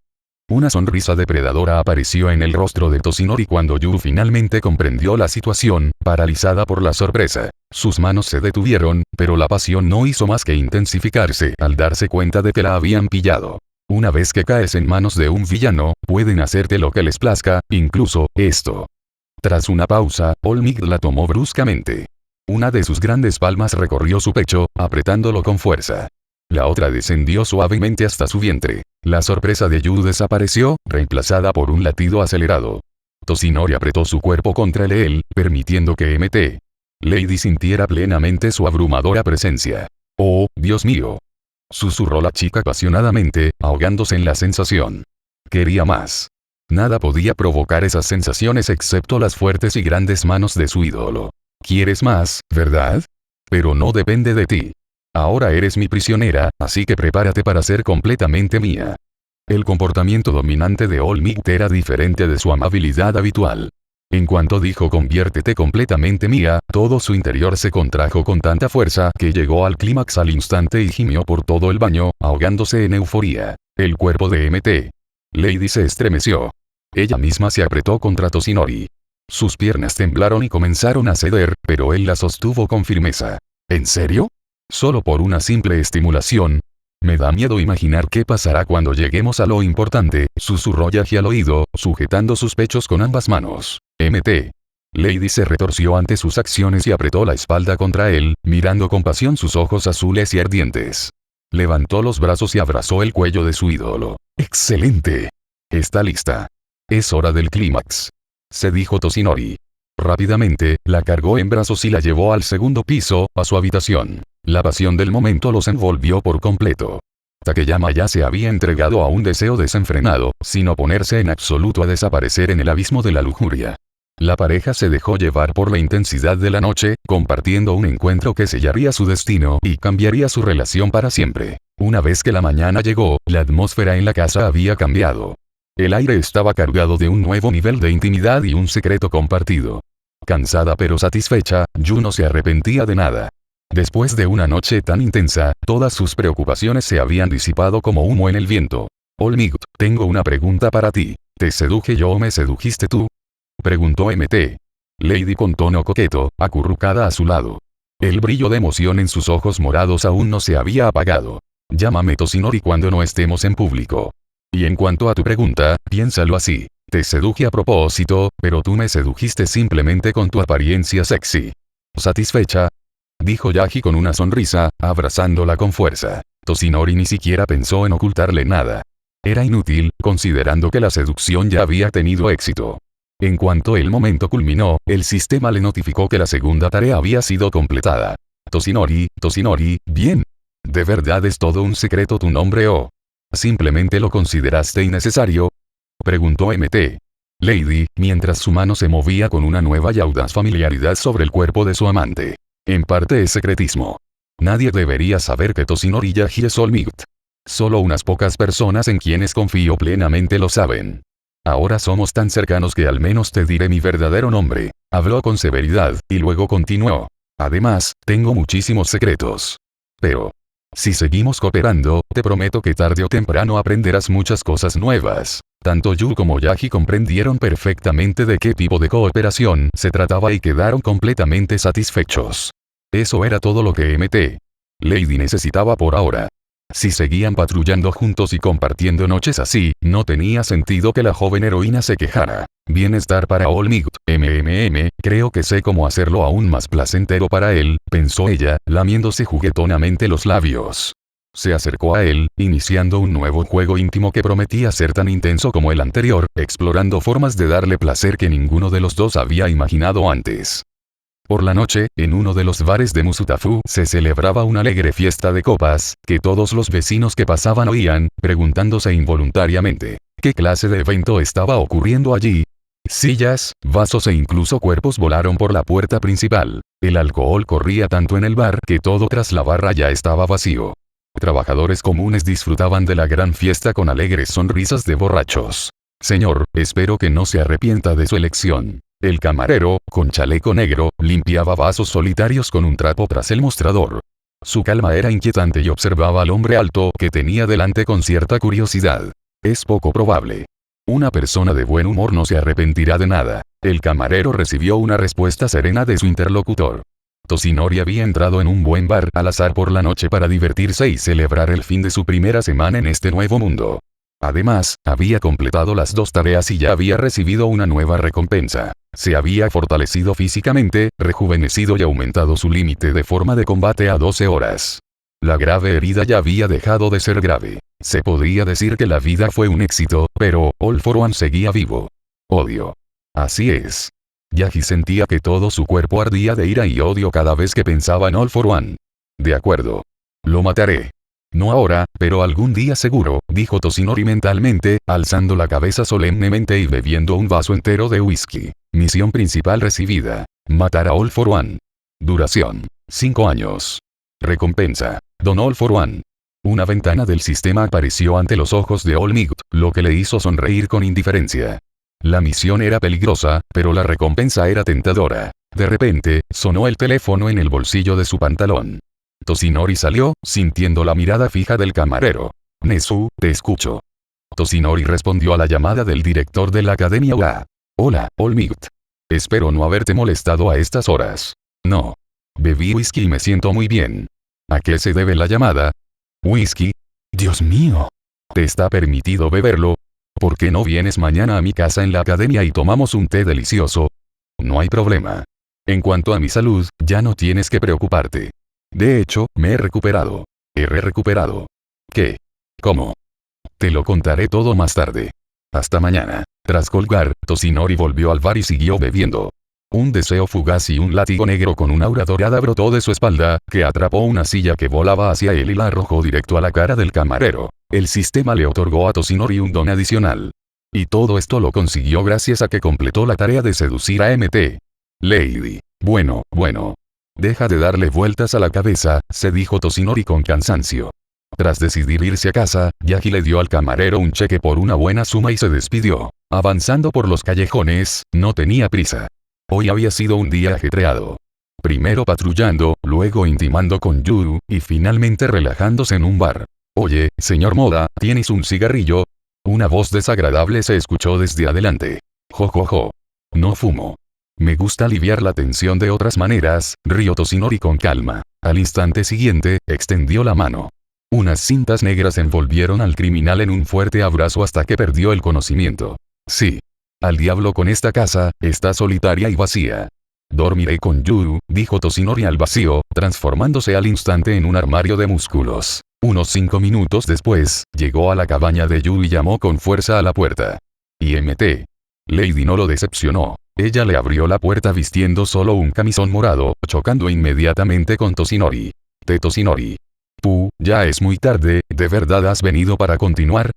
Una sonrisa depredadora apareció en el rostro de Toshinori cuando Yu finalmente comprendió la situación, paralizada por la sorpresa. Sus manos se detuvieron, pero la pasión no hizo más que intensificarse al darse cuenta de que la habían pillado. Una vez que caes en manos de un villano, pueden hacerte lo que les plazca, incluso esto. Tras una pausa, All Might la tomó bruscamente. Una de sus grandes palmas recorrió su pecho, apretándolo con fuerza. La otra descendió suavemente hasta su vientre. La sorpresa de Yu desapareció, reemplazada por un latido acelerado. Toshinori apretó su cuerpo contra él, permitiendo que Mt. Lady sintiera plenamente su abrumadora presencia. «Oh, Dios mío», susurró la chica apasionadamente, ahogándose en la sensación. Quería más. Nada podía provocar esas sensaciones excepto las fuertes y grandes manos de su ídolo. ¿Quieres más, verdad? Pero no depende de ti. Ahora eres mi prisionera, así que prepárate para ser completamente mía. El comportamiento dominante de All Might era diferente de su amabilidad habitual. En cuanto dijo conviértete completamente mía, todo su interior se contrajo con tanta fuerza que llegó al clímax al instante y gimió por todo el baño, ahogándose en euforía. El cuerpo de Mt. Lady se estremeció. Ella misma se apretó contra Toshinori. Sus piernas temblaron y comenzaron a ceder, pero él la sostuvo con firmeza. ¿En serio? Solo por una simple estimulación. Me da miedo imaginar qué pasará cuando lleguemos a lo importante, susurró Yaji al oído, sujetando sus pechos con ambas manos. Mt. Lady se retorció ante sus acciones y apretó la espalda contra él, mirando con pasión sus ojos azules y ardientes. Levantó los brazos y abrazó el cuello de su ídolo. ¡Excelente! Está lista. Es hora del clímax. Se dijo Toshinori. Rápidamente, la cargó en brazos y la llevó al segundo piso, a su habitación. La pasión del momento los envolvió por completo. Takeyama ya se había entregado a un deseo desenfrenado, sin oponerse en absoluto a desaparecer en el abismo de la lujuria. La pareja se dejó llevar por la intensidad de la noche, compartiendo un encuentro que sellaría su destino y cambiaría su relación para siempre. Una vez que la mañana llegó, la atmósfera en la casa había cambiado. El aire estaba cargado de un nuevo nivel de intimidad y un secreto compartido. Cansada pero satisfecha, Yu no se arrepentía de nada. Después de una noche tan intensa, todas sus preocupaciones se habían disipado como humo en el viento. Olmigt, tengo una pregunta para ti. ¿Te seduje yo o me sedujiste tú? Preguntó Mt. Lady con tono coqueto, acurrucada a su lado. El brillo de emoción en sus ojos morados aún no se había apagado. Llámame Toshinori cuando no estemos en público. Y en cuanto a tu pregunta, piénsalo así. Te seduje a propósito, pero tú me sedujiste simplemente con tu apariencia sexy. ¿Satisfecha? Dijo Yaji con una sonrisa, abrazándola con fuerza. Toshinori ni siquiera pensó en ocultarle nada. Era inútil, considerando que la seducción ya había tenido éxito. En cuanto el momento culminó, el sistema le notificó que la segunda tarea había sido completada. Toshinori, bien. ¿De verdad es todo un secreto tu nombre o simplemente lo consideraste innecesario? Preguntó Mt. Lady, mientras su mano se movía con una nueva y audaz familiaridad sobre el cuerpo de su amante. En parte es secretismo. Nadie debería saber que Toshinori Yaji es Olmigt. Solo unas pocas personas en quienes confío plenamente lo saben. Ahora somos tan cercanos que al menos te diré mi verdadero nombre. Habló con severidad, y luego continuó. Además, tengo muchísimos secretos. Pero si seguimos cooperando, te prometo que tarde o temprano aprenderás muchas cosas nuevas. Tanto Yu como Yaji comprendieron perfectamente de qué tipo de cooperación se trataba y quedaron completamente satisfechos. Eso era todo lo que Mt. Lady necesitaba por ahora. Si seguían patrullando juntos y compartiendo noches así, no tenía sentido que la joven heroína se quejara. Bienestar para Olmigt, creo que sé cómo hacerlo aún más placentero para él, pensó ella, lamiéndose juguetonamente los labios. Se acercó a él, iniciando un nuevo juego íntimo que prometía ser tan intenso como el anterior, explorando formas de darle placer que ninguno de los dos había imaginado antes. Por la noche, en uno de los bares de Musutafu se celebraba una alegre fiesta de copas, que todos los vecinos que pasaban oían, preguntándose involuntariamente, ¿qué clase de evento estaba ocurriendo allí? Sillas, vasos e incluso cuerpos volaron por la puerta principal. El alcohol corría tanto en el bar que todo tras la barra ya estaba vacío. Trabajadores comunes disfrutaban de la gran fiesta con alegres sonrisas de borrachos. Señor, espero que no se arrepienta de su elección. El camarero, con chaleco negro, limpiaba vasos solitarios con un trapo tras el mostrador. Su calma era inquietante y observaba al hombre alto que tenía delante con cierta curiosidad. Es poco probable. Una persona de buen humor no se arrepentirá de nada. El camarero recibió una respuesta serena de su interlocutor. Toshinori había entrado en un buen bar al azar por la noche para divertirse y celebrar el fin de su primera semana en este nuevo mundo. Además, había completado las 2 tareas y ya había recibido una nueva recompensa. Se había fortalecido físicamente, rejuvenecido y aumentado su límite de forma de combate a 12 horas. La grave herida ya había dejado de ser grave. Se podría decir que la vida fue un éxito, pero All for One seguía vivo. Odio. Así es. Yaji sentía que todo su cuerpo ardía de ira y odio cada vez que pensaba en All for One. De acuerdo. Lo mataré. No ahora, pero algún día seguro, dijo Toshinori mentalmente, alzando la cabeza solemnemente y bebiendo un vaso entero de whisky. Misión principal recibida. Matar a All for One. Duración. 5 años. Recompensa. Don All for One. Una ventana del sistema apareció ante los ojos de Olmigt, lo que le hizo sonreír con indiferencia. La misión era peligrosa, pero la recompensa era tentadora. De repente, sonó el teléfono en el bolsillo de su pantalón. Toshinori salió, sintiendo la mirada fija del camarero. Nezu, te escucho. Toshinori respondió a la llamada del director de la academia UA. Hola, Olmigt. Espero no haberte molestado a estas horas. No. Bebí whisky y me siento muy bien. ¿A qué se debe la llamada? ¿Whisky? Dios mío. ¿Te está permitido beberlo? ¿Por qué no vienes mañana a mi casa en la academia y tomamos un té delicioso? No hay problema. En cuanto a mi salud, ya no tienes que preocuparte. De hecho, me he recuperado. He recuperado. ¿Qué? ¿Cómo? Te lo contaré todo más tarde. Hasta mañana. Tras colgar, Toshinori volvió al bar y siguió bebiendo. Un deseo fugaz y un látigo negro con una aura dorada brotó de su espalda, que atrapó una silla que volaba hacia él y la arrojó directo a la cara del camarero. El sistema le otorgó a Toshinori un don adicional. Y todo esto lo consiguió gracias a que completó la tarea de seducir a MT. Lady. Bueno. Deja de darle vueltas a la cabeza, se dijo Toshinori con cansancio. Tras decidir irse a casa, Yagi le dio al camarero un cheque por una buena suma y se despidió. Avanzando por los callejones, no tenía prisa. Hoy había sido un día ajetreado. Primero patrullando, luego intimando con Yu, y finalmente relajándose en un bar. Oye, señor Moda, ¿tienes un cigarrillo? Una voz desagradable se escuchó desde adelante. Jo. No fumo. Me gusta aliviar la tensión de otras maneras, rió Toshinori con calma. Al instante siguiente, extendió la mano. Unas cintas negras envolvieron al criminal en un fuerte abrazo hasta que perdió el conocimiento. Sí. Al diablo con esta casa, está solitaria y vacía. Dormiré con Yu, dijo Toshinori al vacío, transformándose al instante en un armario de músculos. Unos 5 minutos después, llegó a la cabaña de Yu y llamó con fuerza a la puerta. IMT. Lady no lo decepcionó. Ella le abrió la puerta vistiendo solo un camisón morado, chocando inmediatamente con Toshinori. Toshinori. Ya es muy tarde, ¿de verdad has venido para continuar,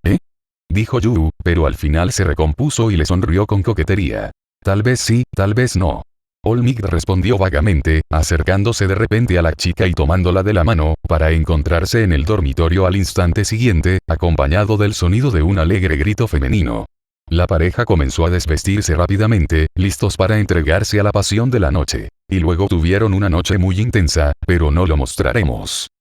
dijo Yu, pero al final se recompuso y le sonrió con coquetería. Tal vez sí, tal vez no. Olmigt respondió vagamente, acercándose de repente a la chica y tomándola de la mano, para encontrarse en el dormitorio al instante siguiente, acompañado del sonido de un alegre grito femenino. La pareja comenzó a desvestirse rápidamente, listos para entregarse a la pasión de la noche. Y luego tuvieron una noche muy intensa, pero no lo mostraremos.